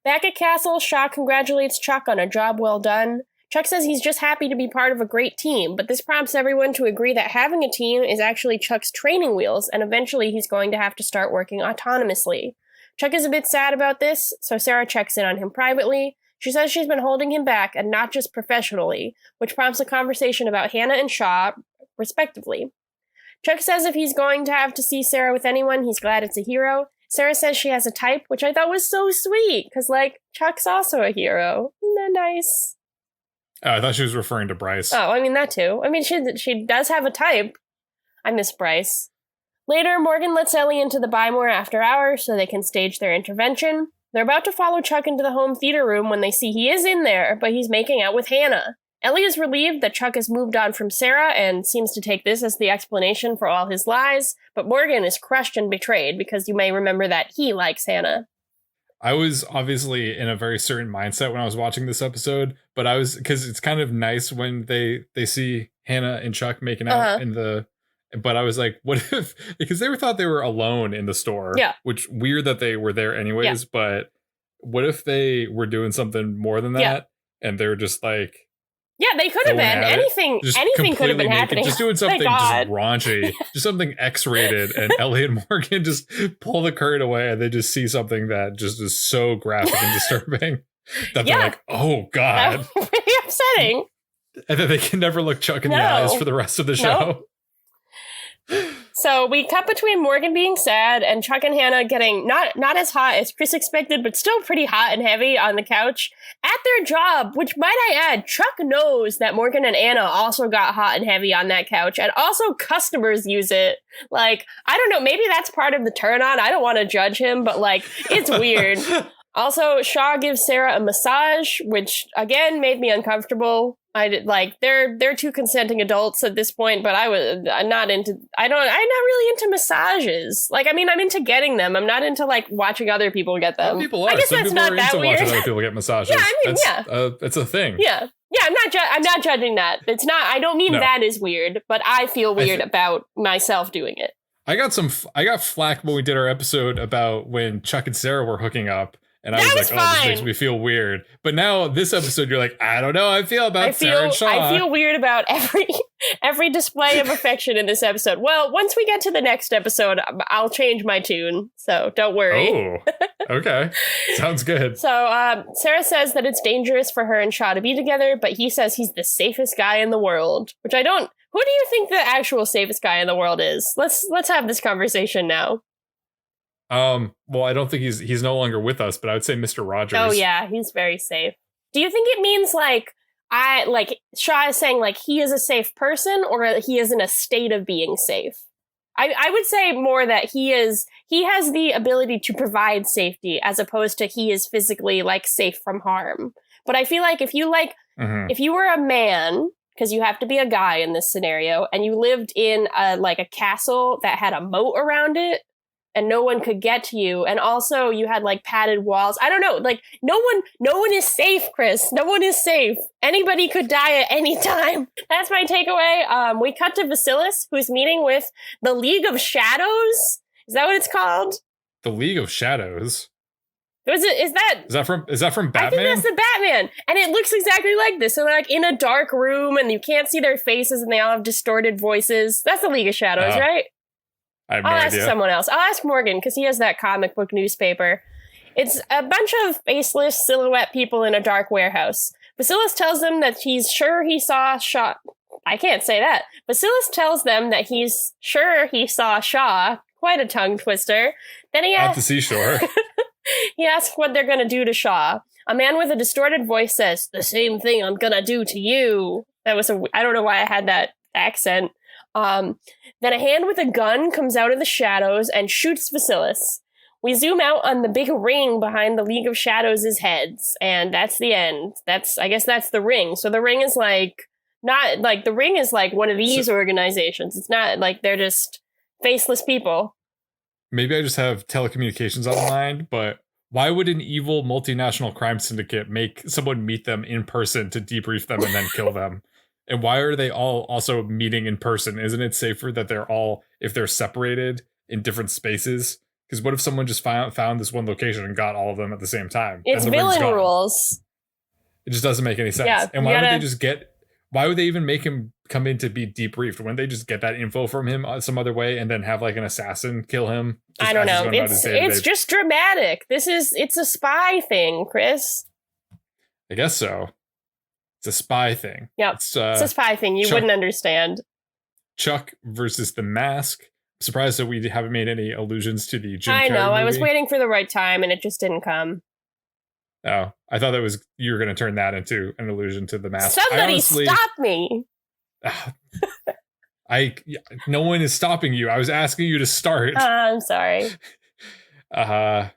Speaker 2: Back at Castle, Shaw congratulates Chuck on a job well done. Chuck says he's just happy to be part of a great team, but this prompts everyone to agree that having a team is actually Chuck's training wheels, and eventually he's going to have to start working autonomously. Chuck is a bit sad about this, so Sarah checks in on him privately. She says she's been holding him back, and not just professionally, which prompts a conversation about Hannah and Shaw, respectively. Chuck says if he's going to have to see Sarah with anyone, he's glad it's a hero. Sarah says she has a type, which I thought was so sweet, because, like, Chuck's also a hero. Isn't that nice?
Speaker 1: Oh, I thought she was referring to Bryce.
Speaker 2: Oh, I mean, that too. I mean, she does have a type. I miss Bryce. Later, Morgan lets Ellie into the Buy More after hours so they can stage their intervention. They're about to follow Chuck into the home theater room when they see he is in there, but he's making out with Hannah. Ellie is relieved that Chuck has moved on from Sarah and seems to take this as the explanation for all his lies, but Morgan is crushed and betrayed because you may remember that he likes Hannah.
Speaker 1: I was obviously in a very certain mindset when I was watching this episode, but because it's kind of nice when they see Hannah and Chuck making out but I was like, what if, because they thought they were alone in the store, which weird that they were there anyways, but what if they were doing something more than that and they're just like,
Speaker 2: they could have been anything could have been happening.
Speaker 1: Just doing something just raunchy, just something X-rated, and Ellie and Morgan just pull the curtain away and they just see something that just is so graphic and disturbing that they're like, oh God.
Speaker 2: That was pretty upsetting.
Speaker 1: And then they can never look Chuck in the eyes for the rest of the show.
Speaker 2: So we cut between Morgan being sad and Chuck and Hannah getting not as hot as Chris expected, but still pretty hot and heavy on the couch at their job, which might I add, Chuck knows that Morgan and Anna also got hot and heavy on that couch, and also customers use it. Like, I don't know, maybe that's part of the turn on. I don't want to judge him, but like, it's weird. Also, Shaw gives Sarah a massage, which again made me uncomfortable. I did they're two consenting adults at this point, but I'm not really into massages. Like, I mean, I'm into getting them. I'm not into like watching other people get them.
Speaker 1: Some people are.
Speaker 2: I guess
Speaker 1: Some
Speaker 2: that's
Speaker 1: people
Speaker 2: not
Speaker 1: are
Speaker 2: that
Speaker 1: into
Speaker 2: weird.
Speaker 1: watching other people get massages.
Speaker 2: Yeah, I mean,
Speaker 1: it's a thing.
Speaker 2: Yeah. I'm not judging that. It's not. I don't mean that is weird, but I feel weird about myself doing it.
Speaker 1: I got flack when we did our episode about when Chuck and Sarah were hooking up. And I was like, this makes me feel weird. But now this episode, you're like, I don't know how I feel about Sarah and Shaw.
Speaker 2: I feel weird about every display of affection in this episode. Well, once we get to the next episode, I'll change my tune. So don't worry.
Speaker 1: Oh, okay. Sounds good.
Speaker 2: So Sarah says that it's dangerous for her and Shaw to be together, but he says he's the safest guy in the world, which I don't. Who do you think the actual safest guy in the world is? Let's have this conversation now.
Speaker 1: Well, I don't think he's no longer with us, but I would say Mr. Rogers.
Speaker 2: Oh yeah, he's very safe. Do you think it means Shaw is saying like he is a safe person, or that he is in a state of being safe? I would say more that he has the ability to provide safety as opposed to he is physically like safe from harm. But I feel like if you if you were a man, because you have to be a guy in this scenario, and you lived in a castle that had a moat around it, and no one could get to you, and also you had like padded walls. I don't know, like no one is safe, Chris. No one is safe. Anybody could die at any time. That's my takeaway. We cut to Vasilis, who's meeting with the League of Shadows. Is that what it's called?
Speaker 1: The League of Shadows.
Speaker 2: Is that from
Speaker 1: Batman?
Speaker 2: I think that's the Batman, and it looks exactly like this. So they're like in a dark room, and you can't see their faces, and they all have distorted voices. That's the League of Shadows, right?
Speaker 1: I have no idea.
Speaker 2: I'll ask someone else. I'll ask Morgan, because he has that comic book newspaper. It's a bunch of faceless silhouette people in a dark warehouse. Vasilis tells them that he's sure he saw Shaw. I can't say that. Vasilis tells them that he's sure he saw Shaw. Quite a tongue twister. Then he
Speaker 1: at the seashore.
Speaker 2: He asks what they're going to do to Shaw. A man with a distorted voice says, "The same thing I'm going to do to you." I don't know why I had that accent. Then a hand with a gun comes out of the shadows and shoots Vasilis. We zoom out on the big ring behind the League of Shadows' heads, and that's the end. I guess that's the ring. So the ring is not like the ring is like one of these organizations. It's not like they're just faceless people.
Speaker 1: Maybe I just have telecommunications on mind, but why would an evil multinational crime syndicate make someone meet them in person to debrief them and then kill them? And why are they all also meeting in person? Isn't it safer that they're all, if they're separated in different spaces? Because what if someone just found this one location and got all of them at the same time?
Speaker 2: It's villain rules.
Speaker 1: It just doesn't make any sense. Yeah, and why would they even make him come in to be debriefed? Wouldn't they just get that info from him some other way and then have like an assassin kill him?
Speaker 2: I don't know. It's just dramatic. It's a spy thing, Chris.
Speaker 1: I guess so. It's a spy thing.
Speaker 2: Yep. It's a spy thing. You wouldn't understand. Chuck
Speaker 1: versus the Mask. Surprised that we haven't made any allusions to the Jim Carrey movie.
Speaker 2: I was waiting for the right time and it just didn't come.
Speaker 1: Oh, I thought you were going to turn that into an allusion to the Mask.
Speaker 2: Somebody stop me.
Speaker 1: No one is stopping you. I was asking you to start.
Speaker 2: I'm sorry.
Speaker 1: Yeah.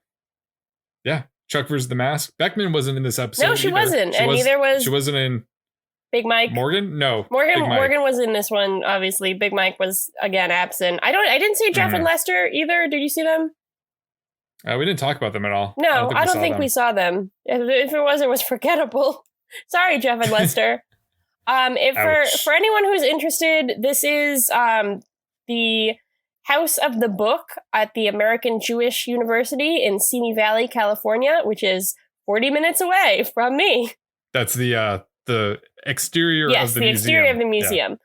Speaker 1: Chuck versus the Mask. Beckman wasn't in this episode.
Speaker 2: No, she wasn't. Neither was.
Speaker 1: She wasn't in.
Speaker 2: Big Mike.
Speaker 1: Morgan? No.
Speaker 2: Morgan was in this one, obviously. Big Mike was again absent. I didn't see Jeff and Lester either. Did you see them?
Speaker 1: We didn't talk about them at all.
Speaker 2: No, I don't think we saw them. If it was forgettable. Sorry, Jeff and Lester. For anyone who's interested, this is the House of the Book at the American Jewish University in Simi Valley, California, which is 40 minutes away from me.
Speaker 1: That's the exterior of the museum. Yes, the
Speaker 2: exterior of the museum.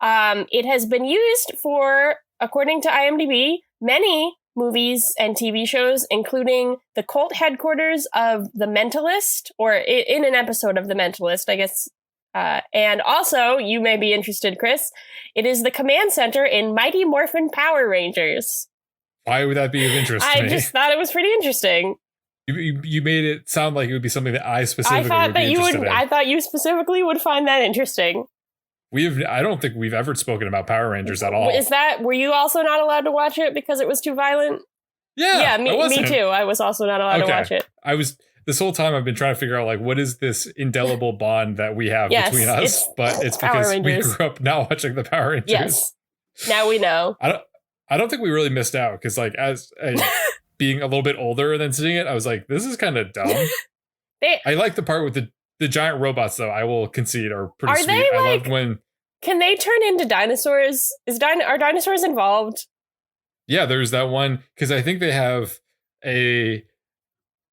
Speaker 2: Yeah. It has been used for, according to IMDb, many movies and TV shows, including the cult headquarters of The Mentalist, or in an episode of The Mentalist, I guess. And also, you may be interested, Chris, it is the command center in Mighty Morphin Power Rangers.
Speaker 1: Why would that be of interest to me?
Speaker 2: I just thought it was pretty interesting.
Speaker 1: You made it sound like it would be something that I specifically would be interested in.
Speaker 2: I thought you specifically would find that interesting.
Speaker 1: I don't think we've ever spoken about Power Rangers at all.
Speaker 2: Were you also not allowed to watch it because it was too violent?
Speaker 1: Yeah,
Speaker 2: me too. I was also not allowed to watch it.
Speaker 1: This whole time I've been trying to figure out, like, what is this indelible bond that we have between us? But it's because we grew up not watching the Power Rangers.
Speaker 2: Yes. Now we know.
Speaker 1: I don't think we really missed out, because, like, as being a little bit older than seeing it, I was like, this is kind of dumb. I like the part with the giant robots, though. I will concede are pretty sweet.
Speaker 2: They,
Speaker 1: I loved when...
Speaker 2: Can they turn into dinosaurs? Are dinosaurs involved?
Speaker 1: Yeah, there's that one, because I think they have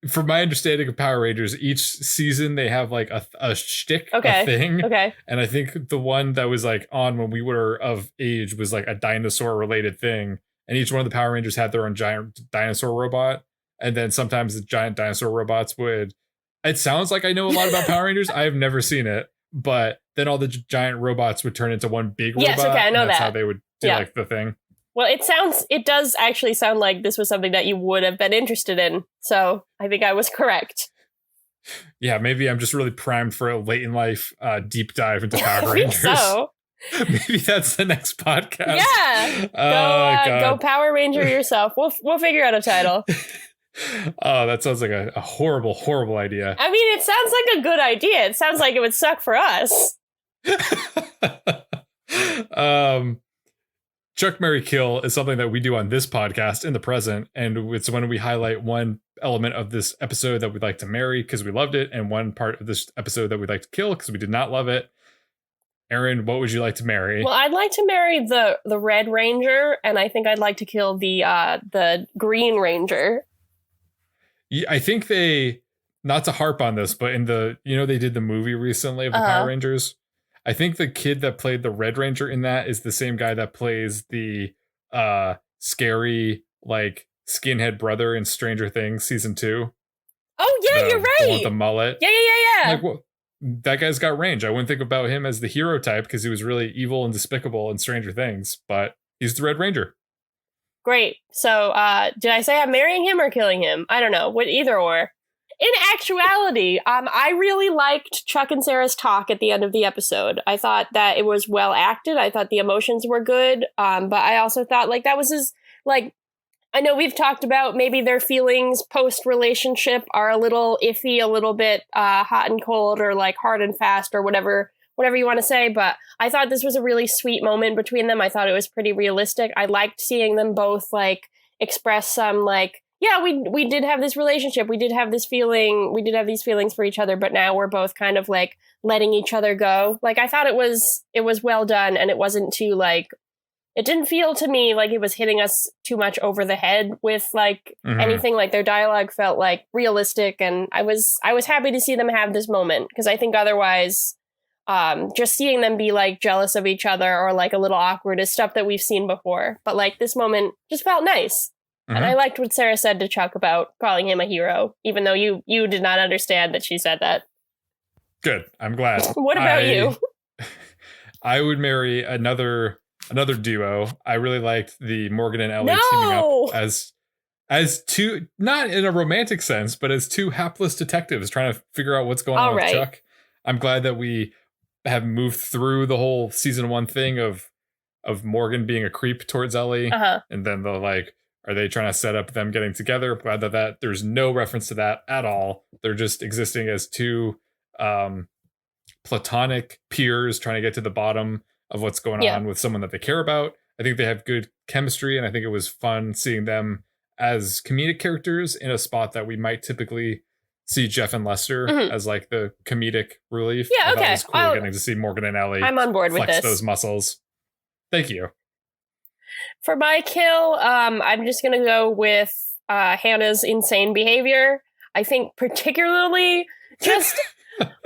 Speaker 1: from my understanding of Power Rangers, each season they have like a shtick, a thing.
Speaker 2: Okay.
Speaker 1: And I think the one that was like on when we were of age was like a dinosaur related thing. And each one of the Power Rangers had their own giant dinosaur robot. And then sometimes the giant dinosaur robots it sounds like I know a lot about Power Rangers. I have never seen it. But then all the giant robots would turn into one big robot.
Speaker 2: Yes, okay, I know
Speaker 1: that's how they would do like the thing.
Speaker 2: Well, it does actually sound like this was something that you would have been interested in. So I think I was correct.
Speaker 1: Yeah, maybe I'm just really primed for a late in life deep dive into Power Rangers.
Speaker 2: So.
Speaker 1: Maybe that's the next podcast.
Speaker 2: Yeah. Go Power Ranger yourself. We'll figure out a title.
Speaker 1: Oh, that sounds like a horrible, horrible idea.
Speaker 2: I mean, it sounds like a good idea. It sounds like it would suck for us.
Speaker 1: Chuck, Marry, Kill is something that we do on this podcast in the present, and it's when we highlight one element of this episode that we'd like to marry because we loved it, and one part of this episode that we'd like to kill because we did not love it. Erin, what would you like to marry?
Speaker 2: Well, I'd like to marry the Red Ranger, and I think I'd like to kill the Green Ranger.
Speaker 1: Yeah, I think not to harp on this, but they did the movie recently of the Power Rangers. I think the kid that played the Red Ranger in that is the same guy that plays the scary, like, skinhead brother in Stranger Things season 2.
Speaker 2: Oh yeah, you're right.
Speaker 1: The one with the mullet.
Speaker 2: Yeah.
Speaker 1: Like, well, that guy's got range. I wouldn't think about him as the hero type because he was really evil and despicable in Stranger Things, but he's the Red Ranger.
Speaker 2: Great. So, did I say I'm marrying him or killing him? I don't know. Either or. In actuality, I really liked Chuck and Sarah's talk at the end of the episode. I thought that it was well acted. I thought the emotions were good. But I also thought, like, that was I know we've talked about maybe their feelings post-relationship are a little iffy, a little bit hot and cold, or like hard and fast, or whatever you want to say. But I thought this was a really sweet moment between them. I thought it was pretty realistic. I liked seeing them both like express some like, yeah, we did have this relationship. We did have this feeling. We did have these feelings for each other, but now we're both kind of like letting each other go. Like, I thought it was well done, and it wasn't too like, it didn't feel to me like it was hitting us too much over the head with like anything. Like, their dialogue felt like realistic, and I was happy to see them have this moment, because I think otherwise, just seeing them be like jealous of each other or like a little awkward is stuff that we've seen before. But like, this moment just felt nice. And I liked what Sarah said to Chuck about calling him a hero, even though you did not understand that she said that. Good. I'm glad. What about you? I would marry another duo. I really liked the Morgan and Ellie teaming up as two, not in a romantic sense, but as two hapless detectives trying to figure out what's going on with Chuck. I'm glad that we have moved through the whole season 1 thing of Morgan being a creep towards Ellie, and then the like, are they trying to set up them getting together? Glad that there's no reference to that at all. They're just existing as two
Speaker 1: platonic peers trying to get to the bottom of what's going on with someone that they care about. I think they have good chemistry, and I think it was fun seeing them as comedic characters in a spot that we might typically see Jeff and Lester as like the comedic relief.
Speaker 2: Yeah, okay.
Speaker 1: It was cool getting to see Morgan and Ellie.
Speaker 2: I'm on board with this.
Speaker 1: Those muscles. Thank you.
Speaker 2: For my kill, I'm just gonna go with Hannah's insane behavior. I think particularly just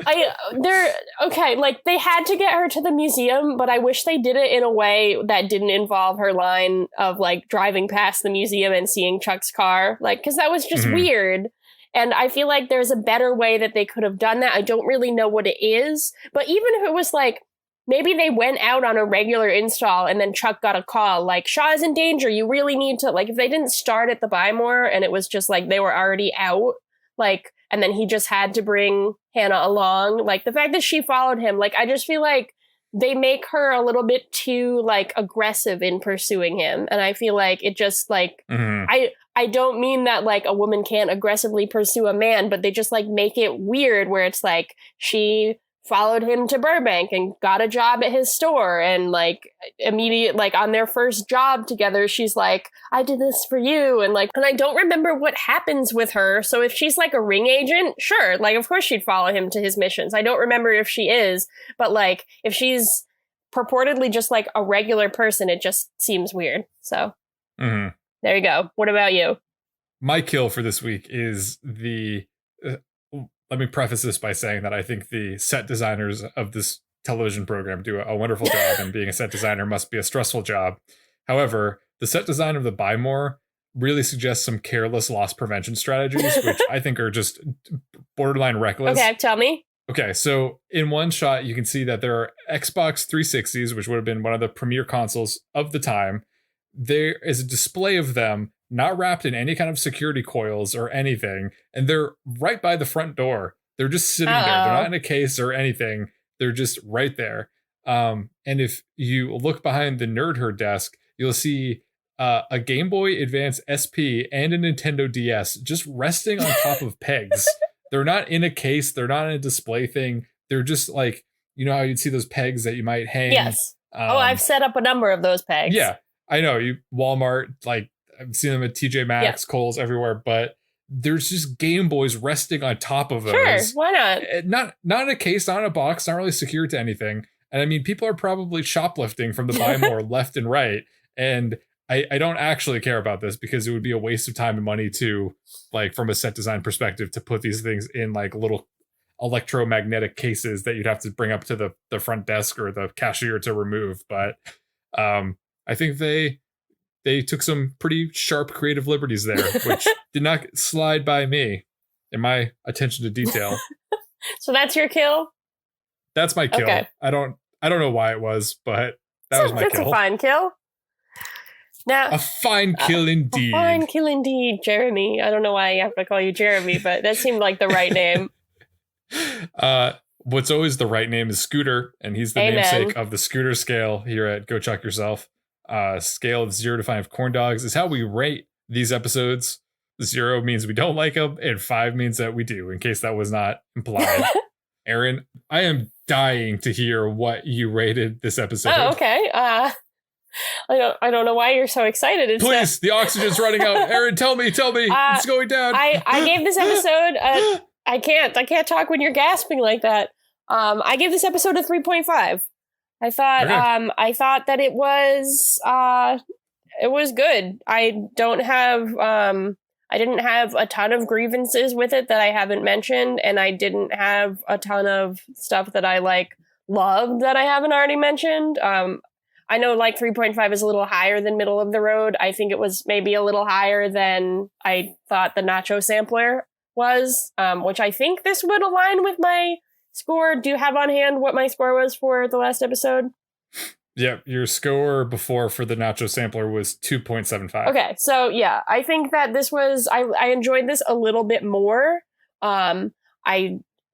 Speaker 2: like they had to get her to the museum, but I wish they did it in a way that didn't involve her line of like driving past the museum and seeing Chuck's car, like, because that was just weird. And I feel like there's a better way that they could have done that. I don't really know what it is, but even if it was like, maybe they went out on a regular install and then Chuck got a call like, Shaw is in danger, you really need to, like, if they didn't start at the Buy More and it was just like they were already out, like, and then he just had to bring Hannah along, like the fact that she followed him, like, I just feel like they make her a little bit too like aggressive in pursuing him. And I feel like it just like, I don't mean that like a woman can't aggressively pursue a man, but they just like make it weird where it's like she followed him to Burbank and got a job at his store, and like immediate, like on their first job together, she's like, I did this for you. And like, and I don't remember what happens with her. So if she's like a ring agent, sure. Like, of course she'd follow him to his missions. I don't remember if she is, but like if she's purportedly just like a regular person, it just seems weird. So there you go. What about you?
Speaker 1: My kill for this week is let me preface this by saying that I think the set designers of this television program do a wonderful job, and being a set designer must be a stressful job. However, the set design of the Buy More really suggests some careless loss prevention strategies, which I think are just borderline reckless.
Speaker 2: Okay, tell me.
Speaker 1: Okay, so in one shot, you can see that there are Xbox 360s, which would have been one of the premier consoles of the time. There is a display of them, not wrapped in any kind of security coils or anything, and they're right by the front door. They're just sitting there. They're not in a case or anything. They're just right there. And if you look behind the Nerd Herd desk, you'll see a Game Boy Advance SP and a Nintendo DS just resting on top of pegs. They're not in a case. They're not in a display thing. They're just like, you know how you'd see those pegs that you might hang?
Speaker 2: Yes. I've set up a number of those pegs.
Speaker 1: Yeah, I know. Walmart, like, I've seen them at TJ Maxx, Kohl's, everywhere, but there's just Game Boys resting on top of those.
Speaker 2: Sure, why
Speaker 1: not? Not in a case, not in a box, not really secured to anything. And I mean, people are probably shoplifting from the Buy More left and right. And I don't actually care about this because it would be a waste of time and money to, like, from a set design perspective, to put these things in like little electromagnetic cases that you'd have to bring up to the front desk or the cashier to remove. But I think they took some pretty sharp creative liberties there, which did not slide by me in my attention to detail.
Speaker 2: So that's your kill?
Speaker 1: That's my kill. Okay. I don't know why it was, but was my kill.
Speaker 2: That's a fine kill. Now,
Speaker 1: a fine kill indeed.
Speaker 2: A fine kill indeed, Jeremy. I don't know why I have to call you Jeremy, but that seemed like the right name.
Speaker 1: What's always the right name is Scooter, and he's the namesake of the Scooter scale here at Go Chuck Yourself. Scale of 0 to 5 corn dogs is how we rate these episodes. 0 means we don't like them, and 5 means that we do, in case that was not implied. Erin, I am dying to hear what you rated this episode.
Speaker 2: Oh, okay. I don't know why you're so excited.
Speaker 1: Please, the oxygen's running out. Erin, tell me, it's going down.
Speaker 2: I gave this episode I can't talk when you're gasping like that. I gave this episode a 3.5. I thought that it was good. I didn't have a ton of grievances with it that I haven't mentioned, and I didn't have a ton of stuff that I like loved that I haven't already mentioned. I know like 3.5 is a little higher than middle of the road. I think it was maybe a little higher than I thought the Nacho Sampler was, which I think this would align with my score. Do you have on hand what my score was for the last episode?
Speaker 1: Yeah, your score before for the Nacho Sampler was 2.75.
Speaker 2: Okay, so yeah, I think that this was, I enjoyed this a little bit more.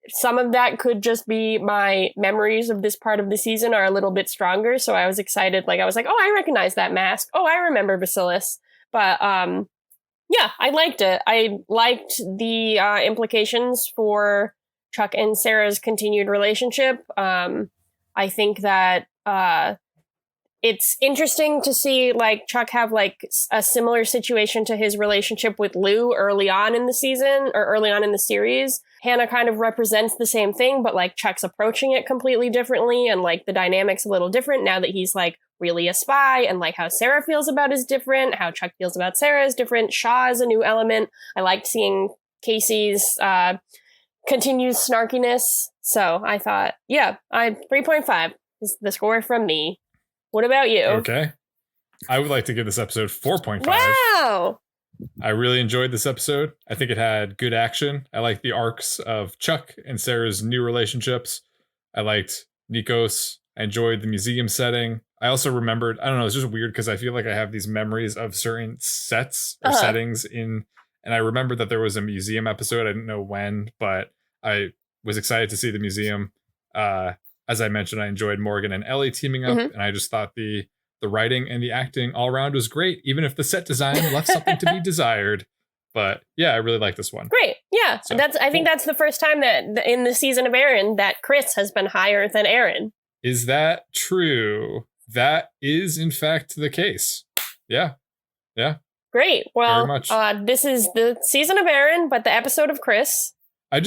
Speaker 2: Some of that could just be my memories of this part of the season are a little bit stronger, so I was excited. Like, I was like, oh, I recognize that mask. Oh, I remember Bacillus. But yeah, I liked it. I liked the implications for Chuck and Sarah's continued relationship. I think that it's interesting to see like Chuck have like a similar situation to his relationship with Lou early on in the season or early on in the series. Hannah kind of represents the same thing, but like Chuck's approaching it completely differently, and like the dynamic's a little different now that he's like really a spy, and like how Sarah feels about is different, how Chuck feels about Sarah is different. Shaw is a new element. I liked seeing Casey's continued snarkiness. So I thought, 3.5 is the score from me. What about you?
Speaker 1: Okay. I would like to give this episode 4.5.
Speaker 2: Wow.
Speaker 1: I really enjoyed this episode. I think it had good action. I liked the arcs of Chuck and Sarah's new relationships. I liked Nikos. I enjoyed the museum setting. I also remembered, I don't know, it's just weird because I feel like I have these memories of certain sets or settings and I remember that there was a museum episode. I didn't know when, but I was excited to see the museum. As I mentioned, I enjoyed Morgan and Ellie teaming up, and I just thought the writing and the acting all around was great, even if the set design left something to be desired. But yeah, I really like this one.
Speaker 2: Great. Yeah. So, I think that's the first time that in the season of Erin that Chris has been higher than Erin.
Speaker 1: Is that true? That is, in fact, the case. Yeah. Yeah.
Speaker 2: Great. Well, this is the season of Erin, but the episode of Chris.
Speaker 1: I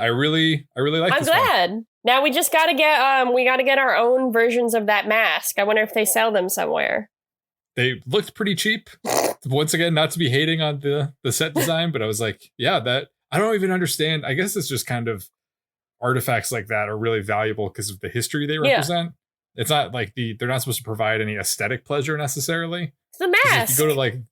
Speaker 1: really like
Speaker 2: I'm
Speaker 1: this
Speaker 2: glad.
Speaker 1: one.
Speaker 2: Now we just got to get our own versions of that mask. I wonder if they sell them somewhere.
Speaker 1: They looked pretty cheap. Once again, not to be hating on the set design, but I was like, that I don't even understand. I guess it's just kind of artifacts like that are really valuable because of the history they represent. Yeah. It's not like they're not supposed to provide any aesthetic pleasure necessarily.
Speaker 2: It's the mask.
Speaker 1: If you go to like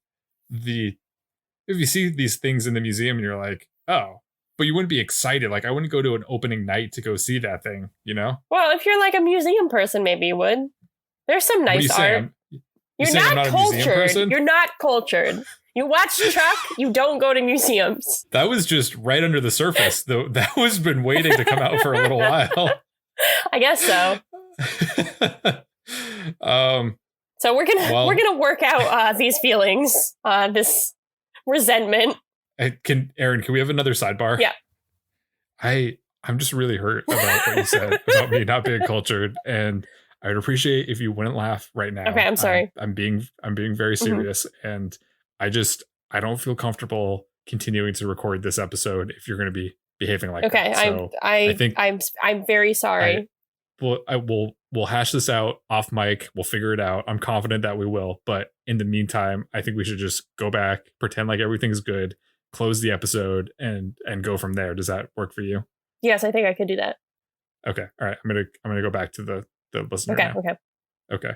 Speaker 1: if you see these things in the museum and you're like, oh, but you wouldn't be excited. Like I wouldn't go to an opening night to go see that thing, you know?
Speaker 2: Well, if you're like a museum person, maybe you would. There's some nice art. You're not cultured. You're not cultured. You watch Chuck, you don't go to museums.
Speaker 1: That was just right under the surface. That was been waiting to come out for a little while.
Speaker 2: I guess so. So we're gonna work out these feelings, this resentment.
Speaker 1: Erin, can we have another sidebar?
Speaker 2: Yeah.
Speaker 1: I'm just really hurt about what you said about me not being cultured, and I'd appreciate if you wouldn't laugh right now.
Speaker 2: Okay, I'm sorry.
Speaker 1: I'm being very serious, and I don't feel comfortable continuing to record this episode if you're going to be behaving like that.
Speaker 2: Okay, so I think I'm very sorry.
Speaker 1: We'll hash this out off mic. We'll figure it out. I'm confident that we will. But in the meantime, I think we should just go back, pretend like everything's good, close the episode, and go from there. Does that work for you?
Speaker 2: Yes, I think I could do that.
Speaker 1: Okay. All right. I'm gonna go back to the listener.
Speaker 2: Okay.
Speaker 1: Now. Okay.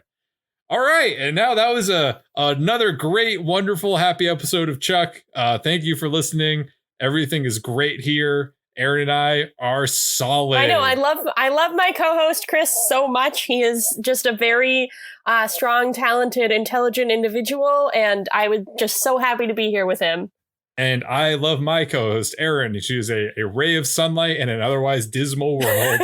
Speaker 1: All right. And now that was another great, wonderful, happy episode of Chuck. Thank you for listening. Everything is great here. Erin and I are solid.
Speaker 2: I know. I love my co-host Chris so much. He is just a very strong, talented, intelligent individual, and I was just so happy to be here with him.
Speaker 1: And I love my co-host Erin. She is a ray of sunlight in an otherwise dismal world.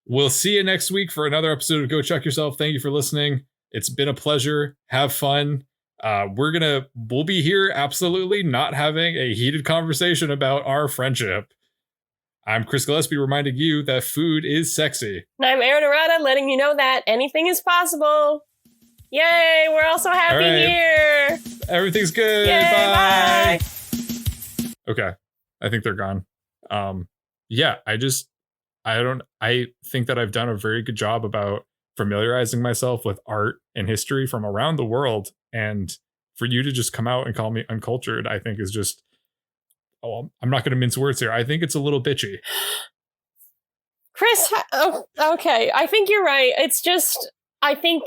Speaker 1: We'll see you next week for another episode of Go Chuck Yourself. Thank you for listening. It's been a pleasure. Have fun. We'll be here absolutely not having a heated conversation about our friendship. I'm Chris Gillespie reminding you that food is sexy.
Speaker 2: And I'm Erin Arata letting you know that anything is possible. Yay, we're also happy here.
Speaker 1: Everything's good.
Speaker 2: Yay, bye.
Speaker 1: Okay. I think they're gone. I think that I've done a very good job about familiarizing myself with art and history from around the world. And for you to just come out and call me uncultured, I think is just, I'm not going to mince words here. I think it's a little bitchy.
Speaker 2: Chris, okay. I think you're right. It's just, I think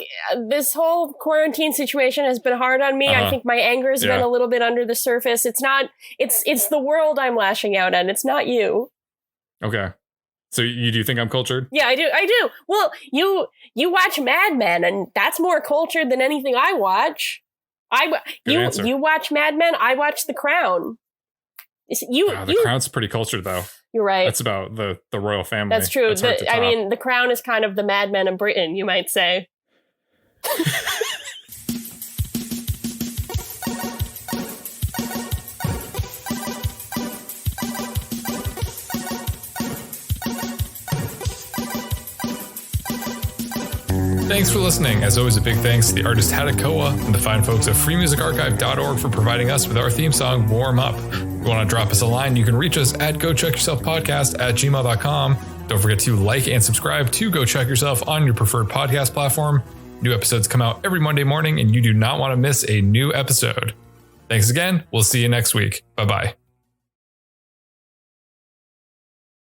Speaker 2: this whole quarantine situation has been hard on me. I think my anger has been a little bit under the surface. It's the world I'm lashing out at. It's not you. Okay. So you do think I'm cultured? Yeah, I do. Well, you watch Mad Men, and that's more cultured than anything I watch. You watch Mad Men, I watch The Crown. The Crown's pretty cultured, though. You're right. That's about the royal family. That's true. The Crown is kind of the Mad Men of Britain, you might say.
Speaker 1: Thanks for listening. As always, a big thanks to the artist Hadakoa and the fine folks at freemusicarchive.org for providing us with our theme song, Warm Up. If you want to drop us a line, you can reach us at GoChuckYourselfPodcast@gmail.com. Don't forget to like and subscribe to Go Chuck Yourself on your preferred podcast platform. New episodes come out every Monday morning, and you do not want to miss a new episode. Thanks again. We'll see you next week. Bye-bye.